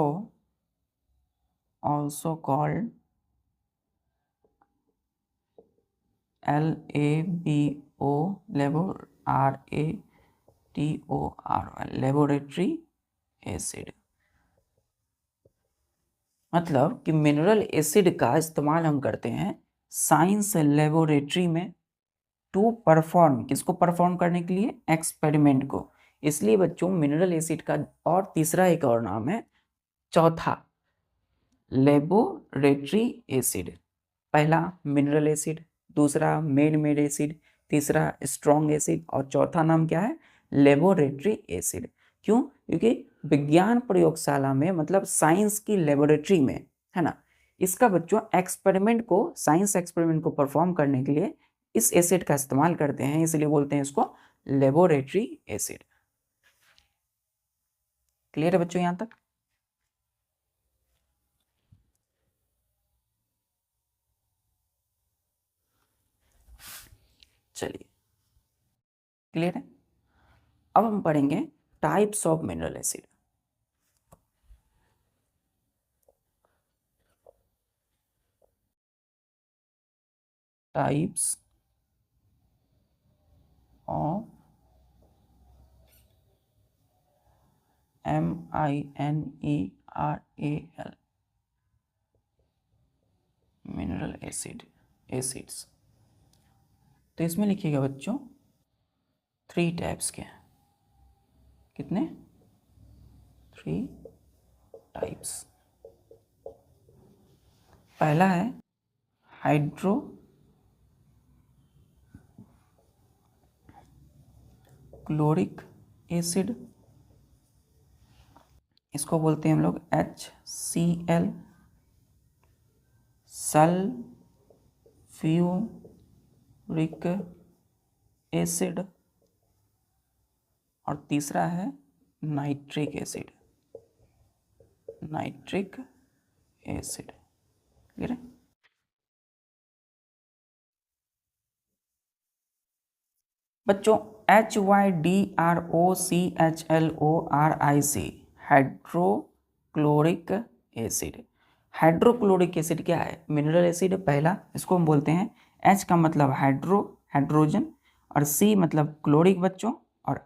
also called LABO laboratory acid। मतलब कि मिनरल एसिड का इस्तेमाल हम करते हैं साइंस लेबोरेटरी में टू परफॉर्म, किसको परफॉर्म करने के लिए? एक्सपेरिमेंट को। इसलिए बच्चों मिनरल एसिड का और तीसरा एक और नाम है, चौथा लेबोरेटरी एसिड। पहला मिनरल एसिड, दूसरा मेन मेड एसिड, तीसरा स्ट्रॉन्ग एसिड और चौथा नाम क्या है? Laboratory acid. क्यों? क्योंकि विज्ञान प्रयोगशाला में, मतलब साइंस की लेबोरेटरी में, है ना, इसका बच्चों एक्सपेरिमेंट को, साइंस एक्सपेरिमेंट को परफॉर्म करने के लिए इस एसिड का इस्तेमाल करते हैं, इसलिए बोलते हैं इसको लेबोरेटरी एसिड। क्लियर है बच्चों यहां तक? चलिए, क्लियर है? अब हम पढ़ेंगे types of mineral acid. Types of MINERAL mineral acids. तो इसमें लिखिएगा बच्चों 3 टाइप्स के हैं। कितने? 3 टाइप्स। पहला है हाइड्रोक्लोरिक एसिड, इसको बोलते हैं हम लोग HCl। Sulphuric acid. और तीसरा है नाइट्रिक एसिड। क्लियर है? बच्चों HYDROCHLORIC hydrochloric acid. Hydrochloric acid क्या है? मिनरल एसिड पहला, इसको हम बोलते हैं, H का मतलब हाइड्रोजन, और C मतलब क्लोरिक बच्चों, और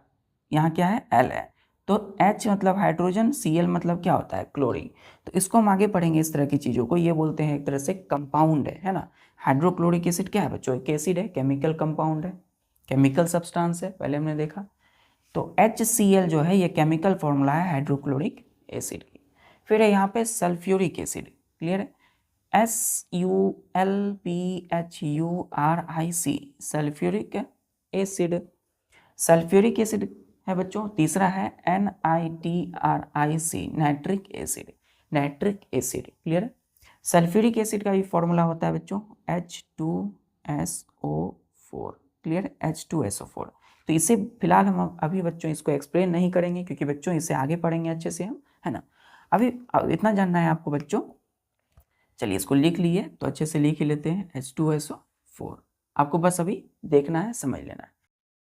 यहाँ क्या है? L है। तो H मतलब हाइड्रोजन, Cl मतलब क्या होता है, क्लोरीन। तो इसको हम आगे पढ़ेंगे इस तरह की चीज़ों को। ये बोलते हैं एक तरह से कंपाउंड है ना। हाइड्रोक्लोरिक एसिड क्या है बच्चों, एक एसिड है, केमिकल कंपाउंड है, केमिकल सब्सटेंस है, पहले हमने देखा। तो HCl जो है ये केमिकल फॉर्मूला है हाइड्रोक्लोरिक एसिड की। फिर है यहाँ पे सल्फ्यूरिक एसिड, क्लियर है, SULPHURIC, sulphuric acid. Sulphuric acid है बच्चों। तीसरा है NITRIC, nitric acid, nitric acid, clear है। सल्फ्यूरिक एसिड का भी फॉर्मूला होता है बच्चों H2SO4, क्लियर है, H2SO4। तो इसे फिलहाल हम अभी बच्चों इसको एक्सप्लेन नहीं करेंगे, क्योंकि बच्चों इसे आगे पढ़ेंगे अच्छे से हम, है ना। अभी इतना जानना है आपको बच्चों। चलिए इसको लिख लिए, तो अच्छे से लिख ही लेते हैं, H2SO4। आपको बस अभी देखना है, समझ लेना है।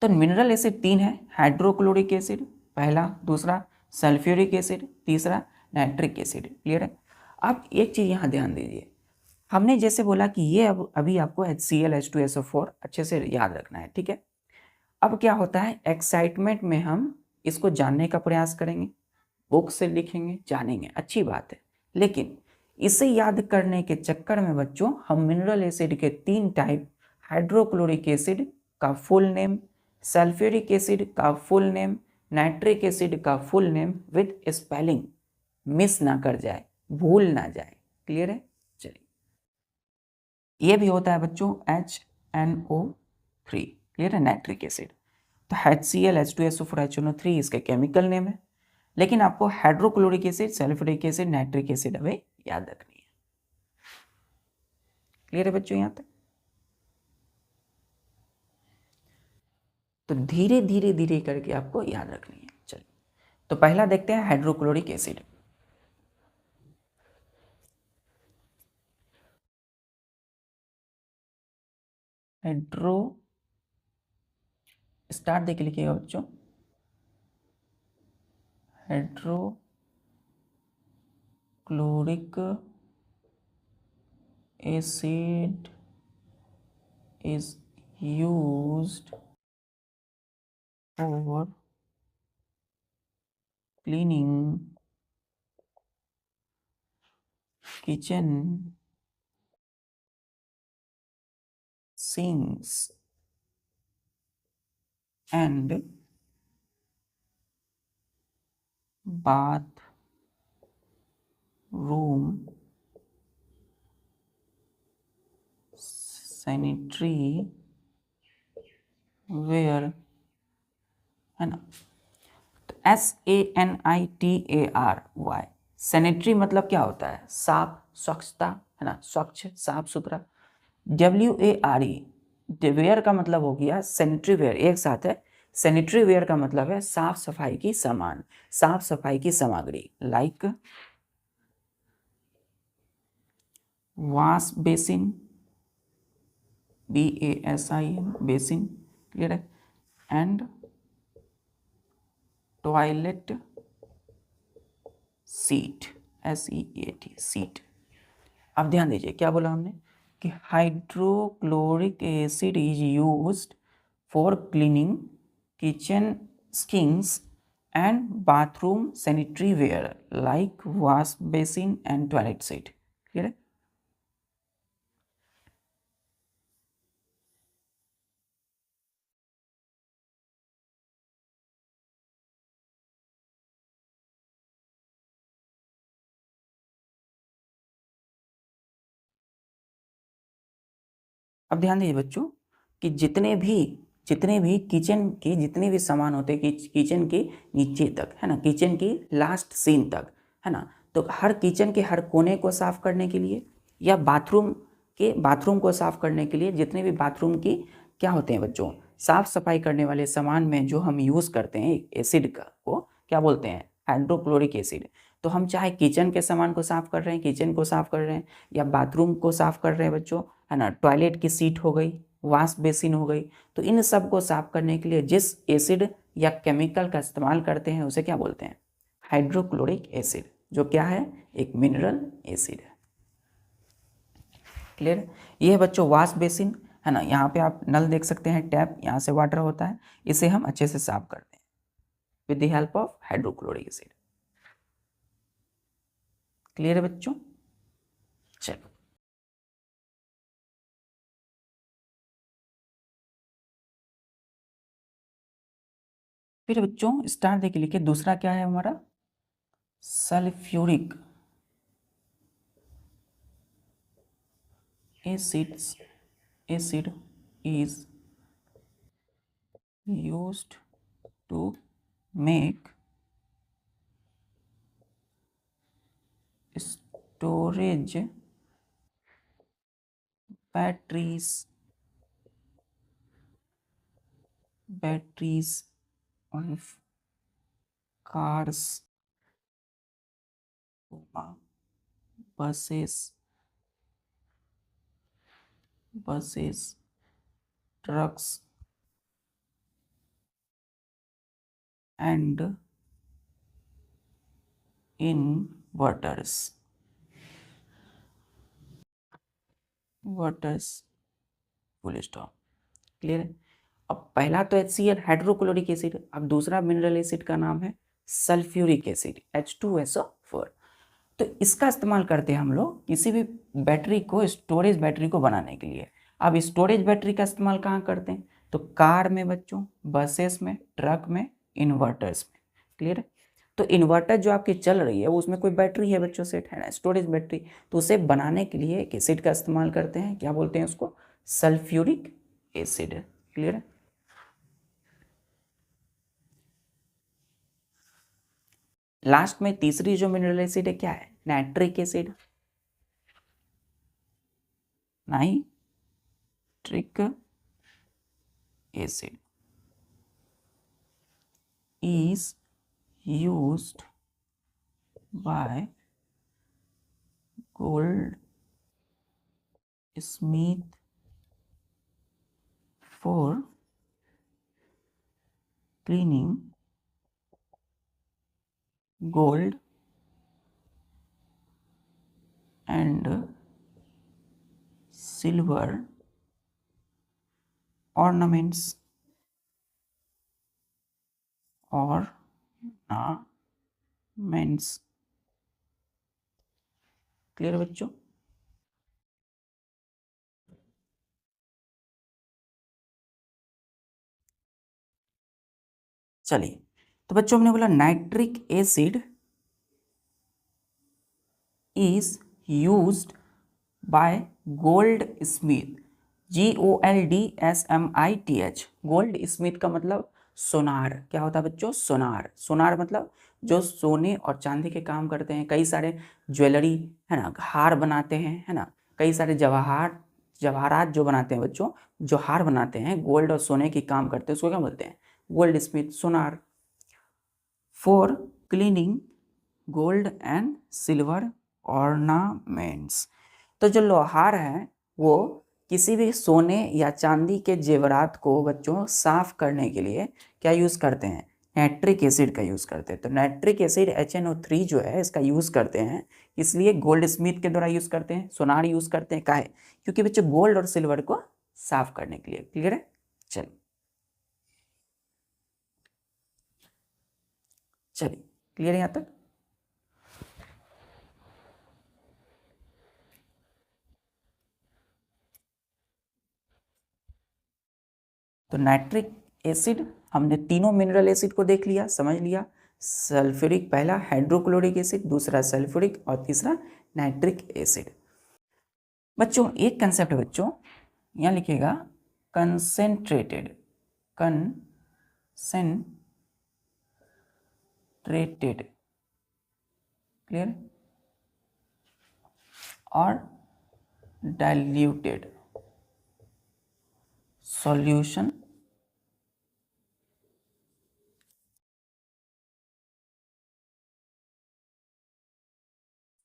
तो मिनरल एसिड 3 है, हाइड्रोक्लोरिक एसिड पहला, दूसरा सल्फ्यूरिक एसिड, तीसरा नाइट्रिक एसिड, क्लियर है। अब एक चीज़ यहाँ ध्यान दीजिए, हमने जैसे बोला कि ये अब अभी आपको HCl H2SO4 अच्छे से याद रखना है, ठीक है। अब क्या होता है, एक्साइटमेंट में हम इसको जानने का प्रयास करेंगे, बुक से लिखेंगे, जानेंगे, अच्छी बात है। लेकिन इसे याद करने के चक्कर में बच्चों हम मिनरल एसिड के 3 टाइप, हाइड्रोक्लोरिक एसिड का फुल नेम, सल्फ्यूरिक एसिड का फुल नेम, नाइट्रिक एसिड का full name with spelling miss ना कर जाए, भूल ना जाए, क्लियर है। चलिए, ये भी होता है बच्चों HNO3, क्लियर है, नाइट्रिक एसिड। तो HCl H2SO4 HNO3 इसके केमिकल नेम है। लेकिन आपको hydrochloric acid, sulphuric acid, nitric acid हमें याद रखनी है, क्लियर है बच्चों यहां तक। तो धीरे धीरे धीरे करके आपको याद रखनी है। चलिए, तो पहला देखते हैं हाइड्रोक्लोरिक एसिड। हाइड्रो स्टार्ट देख लिखिएगा बच्चों, hydrochloric acid is used for cleaning kitchen sinks and bathroom sanitary ware, है ना। तो SANITARY, सैनिटरी मतलब क्या होता है, साफ, स्वच्छता, है ना, स्वच्छ, साफ सुथरा। WARE, वेयर का मतलब हो गया सैनिटरी वेयर, एक साथ है। सैनिटरी वेयर का मतलब है साफ सफाई की सामान, साफ सफाई की सामग्री, like wash basin, BASIN, basin, clear है, and toilet seat, SEAT, seat. अब ध्यान दीजिए क्या बोला हमने कि hydrochloric acid is used for cleaning kitchen sinks and bathroom sanitary ware like wash basin and toilet seat, clear है। अब ध्यान दीजिए बच्चों कि जितने भी किचन के जितने भी सामान होते हैं किचन के नीचे तक, है ना, किचन की लास्ट सीन तक, है ना। तो हर किचन के हर कोने को साफ करने के लिए या बाथरूम को साफ करने के लिए जितने भी बाथरूम की क्या होते हैं बच्चों, साफ सफाई करने वाले सामान में जो हम यूज़ करते हैं एसिड का, वो क्या बोलते हैं, हाइड्रोक्लोरिक एसिड। तो हम चाहे किचन के सामान को साफ कर रहे हैं, किचन को साफ कर रहे हैं, या बाथरूम को साफ कर रहे हैं बच्चों, है ना, टॉयलेट की सीट हो गई, वॉश बेसिन हो गई, तो इन सब को साफ करने के लिए जिस एसिड या केमिकल का इस्तेमाल करते हैं उसे क्या बोलते हैं, हाइड्रोक्लोरिक एसिड, जो क्या है, एक मिनरल एसिड है, क्लियर। ये है बच्चों वॉश बेसिन, है ना। यहाँ पे आप नल देख सकते हैं, टैप, यहाँ से वाटर होता है, इसे हम अच्छे से साफ करते हैं। With the help of hydrochloric acid. Clear है बच्चों? चलो फिर बच्चों स्टार देखिए, लिखिए दूसरा क्या है हमारा, sulphuric acid is used to make storage batteries of cars, buses, trucks and inverters. Full stop. Clear है? अब पहला तो HCl हाइड्रोक्लोरिक एसिड, अब दूसरा मिनरल एसिड का नाम है सल्फ्यूरिक एसिड H2SO4। तो इसका इस्तेमाल करते हैं हम लोग किसी भी बैटरी को, स्टोरेज बैटरी को बनाने के लिए। अब स्टोरेज बैटरी का इस्तेमाल कहाँ करते हैं, तो कार में बच्चों, बसेस में, ट्रक में, इन्वर्टर्स में। क्लियर है? तो इन्वर्टर जो आपकी चल रही है वो उसमें कोई बैटरी है बच्चों, सेट है ना, स्टोरेज बैटरी। तो उसे बनाने के लिए एक एसिड का इस्तेमाल करते हैं, क्या बोलते हैं उसको, सल्फ्यूरिक एसिड। क्लियर है? लास्ट में तीसरी जो मिनरल एसिड है क्या है, nitric acid. Nitric acid is used by Goldsmith for cleaning gold and silver ornaments ornaments। Clear बच्चों? चलिए, तो बच्चों हमने बोला nitric acid is used by gold Smith, GOLDSMITH। Gold Smith का मतलब सोनार। क्या होता है बच्चों, सोनार। सोनार मतलब जो सोने और चांदी के काम करते हैं, कई सारे ज्वेलरी है ना, हार बनाते हैं, है ना, कई सारे जवाहरात जो बनाते हैं बच्चों, जो हार बनाते हैं गोल्ड और सोने की काम करते हैं, उसको क्या बोलते हैं, gold Smith, Sonar. For cleaning gold and silver ornaments. तो जो लोहार है वो किसी भी सोने या चांदी के जेवरात को बच्चों साफ करने के लिए क्या यूज़ करते हैं, नाइट्रिक एसिड का यूज़ करते हैं। तो नाइट्रिक एसिड HNO3 जो है इसका यूज़ करते हैं, इसलिए गोल्ड स्मिथ के द्वारा यूज़ करते हैं, सोनार यूज़ करते हैं। काहे? क्योंकि बच्चों गोल्ड और सिल्वर को साफ करने के लिए। क्लियर है? चलिए चलिए, क्लियर है यहाँ तक? तो नाइट्रिक एसिड हमने तीनों मिनरल एसिड को देख लिया, समझ लिया। सल्फ्यूरिक पहला, हाइड्रोक्लोरिक एसिड दूसरा, सल्फ्यूरिक और तीसरा नाइट्रिक एसिड। बच्चों एक कंसेप्ट है बच्चों, यहाँ लिखिएगा कंसेंट्रेटेड, कंसेंट्रेटेड, क्लियर, और diluted solution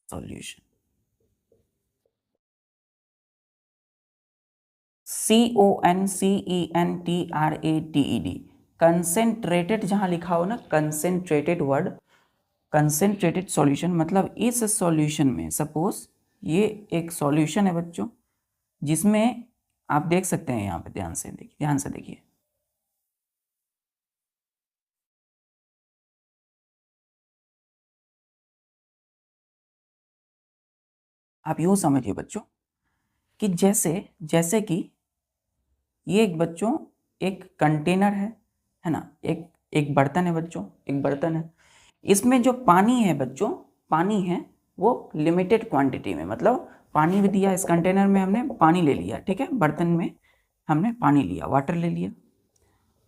solution CONCENTRATED। Concentrated जहां लिखा हो ना, कंसेंट्रेटेड वर्ड, कंसेंट्रेटेड सॉल्यूशन मतलब इस सॉल्यूशन में, सपोज ये एक सॉल्यूशन है बच्चों, जिसमें आप देख सकते हैं यहाँ पे, ध्यान से देखिए, आप यूँ समझिए बच्चों कि जैसे जैसे कि ये एक बच्चों एक कंटेनर है ना, एक एक बर्तन है बच्चों, एक बर्तन है। इसमें जो पानी है बच्चों, पानी है वो लिमिटेड क्वांटिटी में, मतलब पानी भी दिया इस कंटेनर में, हमने पानी ले लिया, ठीक है, बर्तन में हमने पानी लिया, वाटर ले लिया।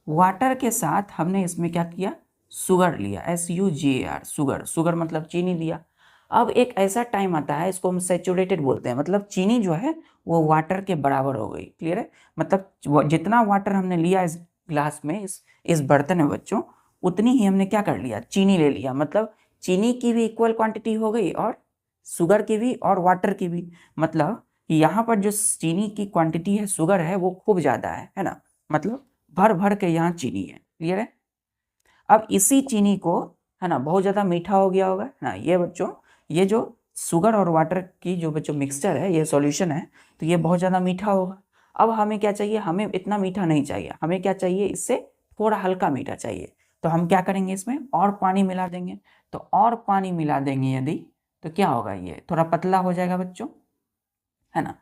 वाटर के साथ हमने इसमें क्या किया, शुगर लिया, SUGAR, शुगर, शुगर मतलब चीनी दिया। अब एक ऐसा टाइम आता है, इसको हम सैचुरेटेड बोलते हैं, मतलब चीनी जो है वो वाटर के बराबर हो गई, क्लियर है, मतलब जितना वाटर हमने लिया इस ग्लास में, इस बर्तन में बच्चों, उतनी ही हमने क्या कर लिया, चीनी ले लिया, मतलब चीनी की भी इक्वल क्वांटिटी हो गई और शुगर की भी और वाटर की भी। मतलब यहाँ पर जो चीनी की क्वांटिटी है, शुगर है, वो खूब ज़्यादा है ना, मतलब भर भर के यहाँ चीनी है, क्लियर है। अब इसी चीनी को, है ना, बहुत ज़्यादा मीठा हो गया होगा ना ये बच्चों, ये जो शुगर और वाटर की जो बच्चों मिक्सचर है, ये सॉल्यूशन है, तो ये बहुत ज़्यादा मीठा होगा। अब हमें क्या चाहिए, हमें इतना मीठा नहीं चाहिए, हमें क्या चाहिए, इससे थोड़ा हल्का मीठा चाहिए। तो हम क्या करेंगे, इसमें और पानी मिला देंगे। तो और पानी मिला देंगे यदि, तो क्या होगा, ये थोड़ा पतला हो जाएगा बच्चों, है ना।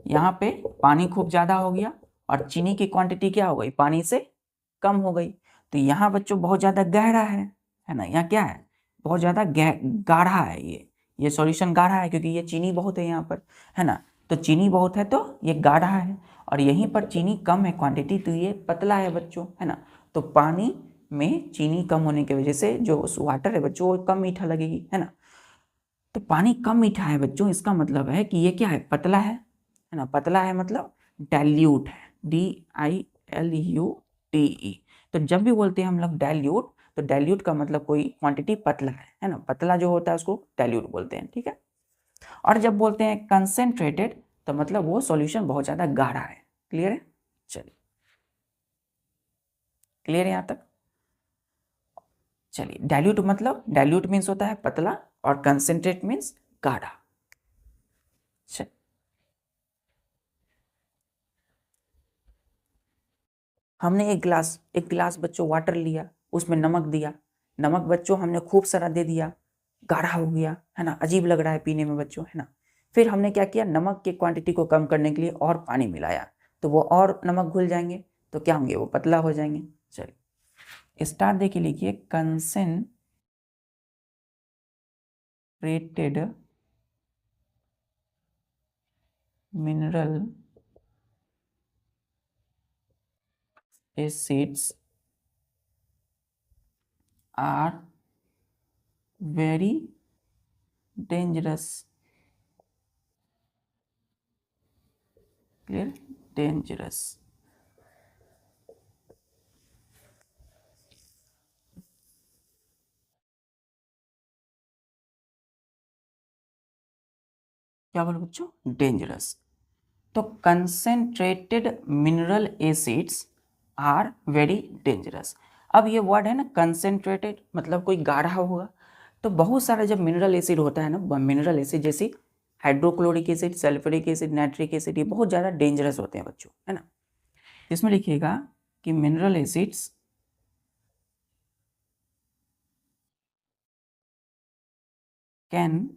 यहाँ पे पानी खूब ज़्यादा हो गया और चीनी की क्वांटिटी क्या हो गई, पानी से कम हो गई। तो यहाँ बच्चों बहुत ज़्यादा गहरा है ना, यहाँ क्या है, बहुत ज़्यादा गाढ़ा है ये सॉल्यूशन गाढ़ा है, क्योंकि ये चीनी बहुत है यहाँ पर, है ना। तो चीनी बहुत है तो ये गाढ़ा है, और यहीं पर चीनी कम है क्वांटिटी, तो ये पतला है बच्चों, है ना। तो पानी में चीनी कम होने की वजह से जो वाटर है बच्चों, वो कम मीठा लगेगी, है ना। तो पानी कम मीठा है बच्चों, इसका मतलब है कि ये क्या है, पतला है ना, पतला है मतलब डाइल्यूट है, DILUTE। तो जब भी बोलते हैं हम लोग डाइल्यूट, तो डाइल्यूट का मतलब कोई क्वांटिटी पतला है ना, पतला जो होता है उसको डाइल्यूट बोलते हैं, ठीक है। और जब बोलते हैं कंसेंट्रेटेड, तो मतलब वो सॉल्यूशन बहुत ज़्यादा गाढ़ा है, क्लियर है। चलिए, क्लियर है यहाँ तक। चलिए, डाइल्यूट मतलब, डाइल्यूट मीन्स होता है पतला और कंसेंट्रेट मीन्स गाढ़ा। चलिए, हमने एक गिलास बच्चों वाटर लिया, उसमें नमक दिया, नमक बच्चों हमने खूब सारा दे दिया, गाढ़ा हो गया, है ना, अजीब लग रहा है पीने में बच्चों, है ना। फिर हमने क्या किया, नमक की क्वांटिटी को कम करने के लिए और पानी मिलाया, तो वो और नमक घुल जाएंगे, तो क्या होंगे, वो पतला हो जाएंगे। चलिए, स्टार्ट देखिए, लिखिए concentrated mineral acids are very dangerous, clear, dangerous. क्या बोलो बच्चों, डेंजरस। तो concentrated mineral acids are very dangerous. अब ये वर्ड है ना कंसेंट्रेटेड, मतलब कोई गाढ़ा होगा। तो बहुत सारा जब मिनरल एसिड होता है ना, मिनरल एसिड जैसे hydrochloric acid, sulphuric acid, nitric acid, ये बहुत ज़्यादा डेंजरस होते हैं बच्चों, है ना। इसमें लिखिएगा कि mineral acids can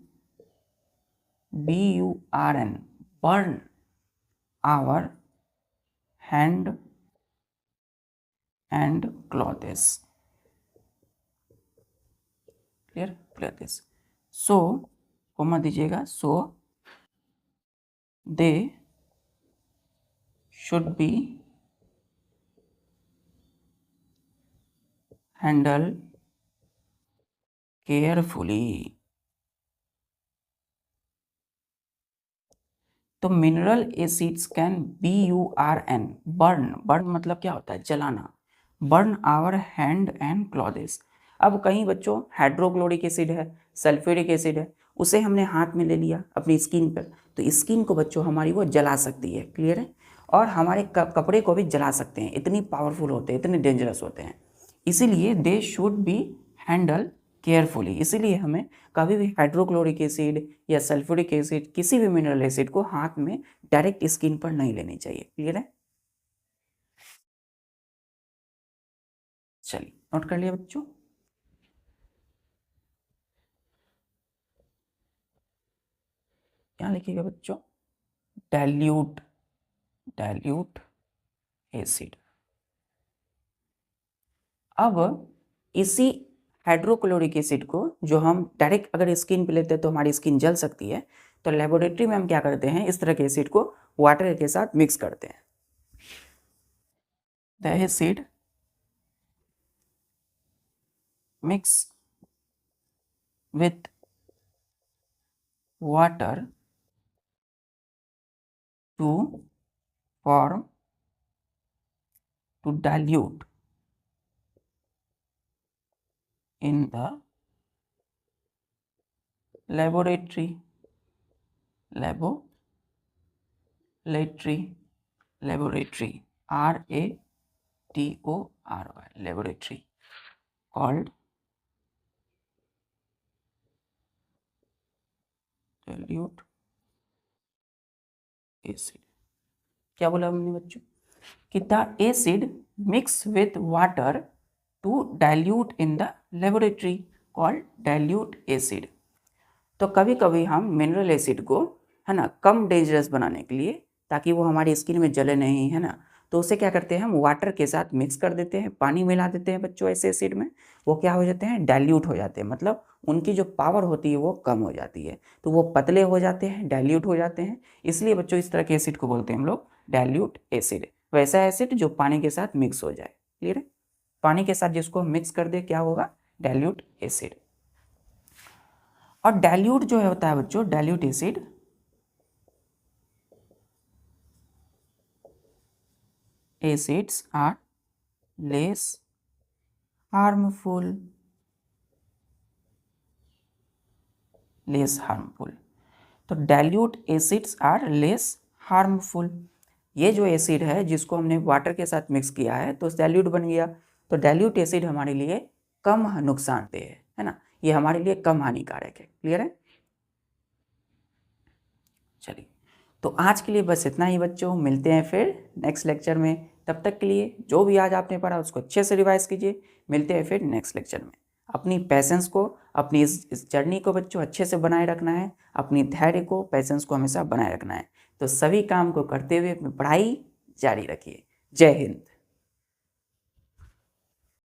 BURN burn our hand and clothes, clear, clothes। So comma दीजिएगा, so they should be handle carefully. तो mineral acids can BURN burn, burn मतलब क्या होता है, जलाना, burn our hand and clothes. अब कहीं बच्चों हाइड्रोक्लोरिक एसिड है, सल्फ्यूरिक एसिड है, उसे हमने हाथ में ले लिया अपनी स्किन पर, तो स्किन को बच्चों हमारी वो जला सकती है, क्लियर है। और हमारे कपड़े को भी जला सकते हैं, इतनी पावरफुल होते हैं, इतने डेंजरस होते हैं। इसीलिए दे शुड बी हैंडल केयरफुली, इसीलिए हमें कभी भी हाइड्रोक्लोरिक एसिड या सल्फ्यूरिक एसिड, किसी भी मिनरल एसिड को हाथ में डायरेक्ट स्किन पर नहीं लेनी चाहिए, क्लियर है। चलिए, नोट कर लिया बच्चों। यहाँ लिखिएगा बच्चों डाइल्यूट एसिड। अब इसी हाइड्रोक्लोरिक एसिड को जो हम डायरेक्ट अगर स्किन पे लेते हैं तो हमारी स्किन जल सकती है, तो लेबोरेटरी में हम क्या करते हैं, इस तरह के एसिड को वाटर के साथ मिक्स करते हैं। The acid mix with water to form to dilute in the laboratory RATORY laboratory called dilute acid। क्या बोला हमने बच्चों कि the acid mix with water to dilute in the laboratory called dilute acid. तो कभी कभी हम मिनरल एसिड को, है ना, कम डेंजरस बनाने के लिए, ताकि वो हमारी स्किन में जले नहीं, है ना, तो उसे क्या करते हैं हम वाटर के साथ मिक्स कर देते हैं, पानी मिला देते हैं बच्चों ऐसे एसिड में। वो क्या हो जाते हैं, डाइल्यूट हो जाते हैं, मतलब उनकी जो पावर होती है वो कम हो जाती है, तो वो पतले हो जाते हैं, डाइल्यूट हो जाते हैं। इसलिए बच्चों इस तरह के एसिड को बोलते हैं हम लोग डाइल्यूट एसिड। वैसा एसिड जो पानी के साथ मिक्स हो जाए। क्लियर है? पानी के साथ जिसको मिक्स कर दे क्या होगा, डाइल्यूट एसिड। और डाइल्यूट जो होता है बच्चों, dilute acid acids are less harmful तो dilute acids are less harmful. ये जो एसिड है जिसको हमने वाटर के साथ मिक्स किया है तो डाइल्यूट बन गया, तो डाइल्यूट एसिड हमारे लिए कम नुकसानदेह है ना, ये हमारे लिए कम हानिकारक है। क्लियर है? चलिए, तो आज के लिए बस इतना ही बच्चों, मिलते हैं फिर नेक्स्ट लेक्चर में। तब तक के लिए जो भी आज आपने पढ़ा उसको अच्छे से रिवाइज कीजिए। मिलते हैं फिर नेक्स्ट लेक्चर में। अपनी पैसेंस को, अपनी इस जर्नी को बच्चों अच्छे से बनाए रखना है, अपनी धैर्य को, पैसेंस को हमेशा बनाए रखना है। तो सभी काम को करते हुए अपनी पढ़ाई जारी रखिए। जय हिंद।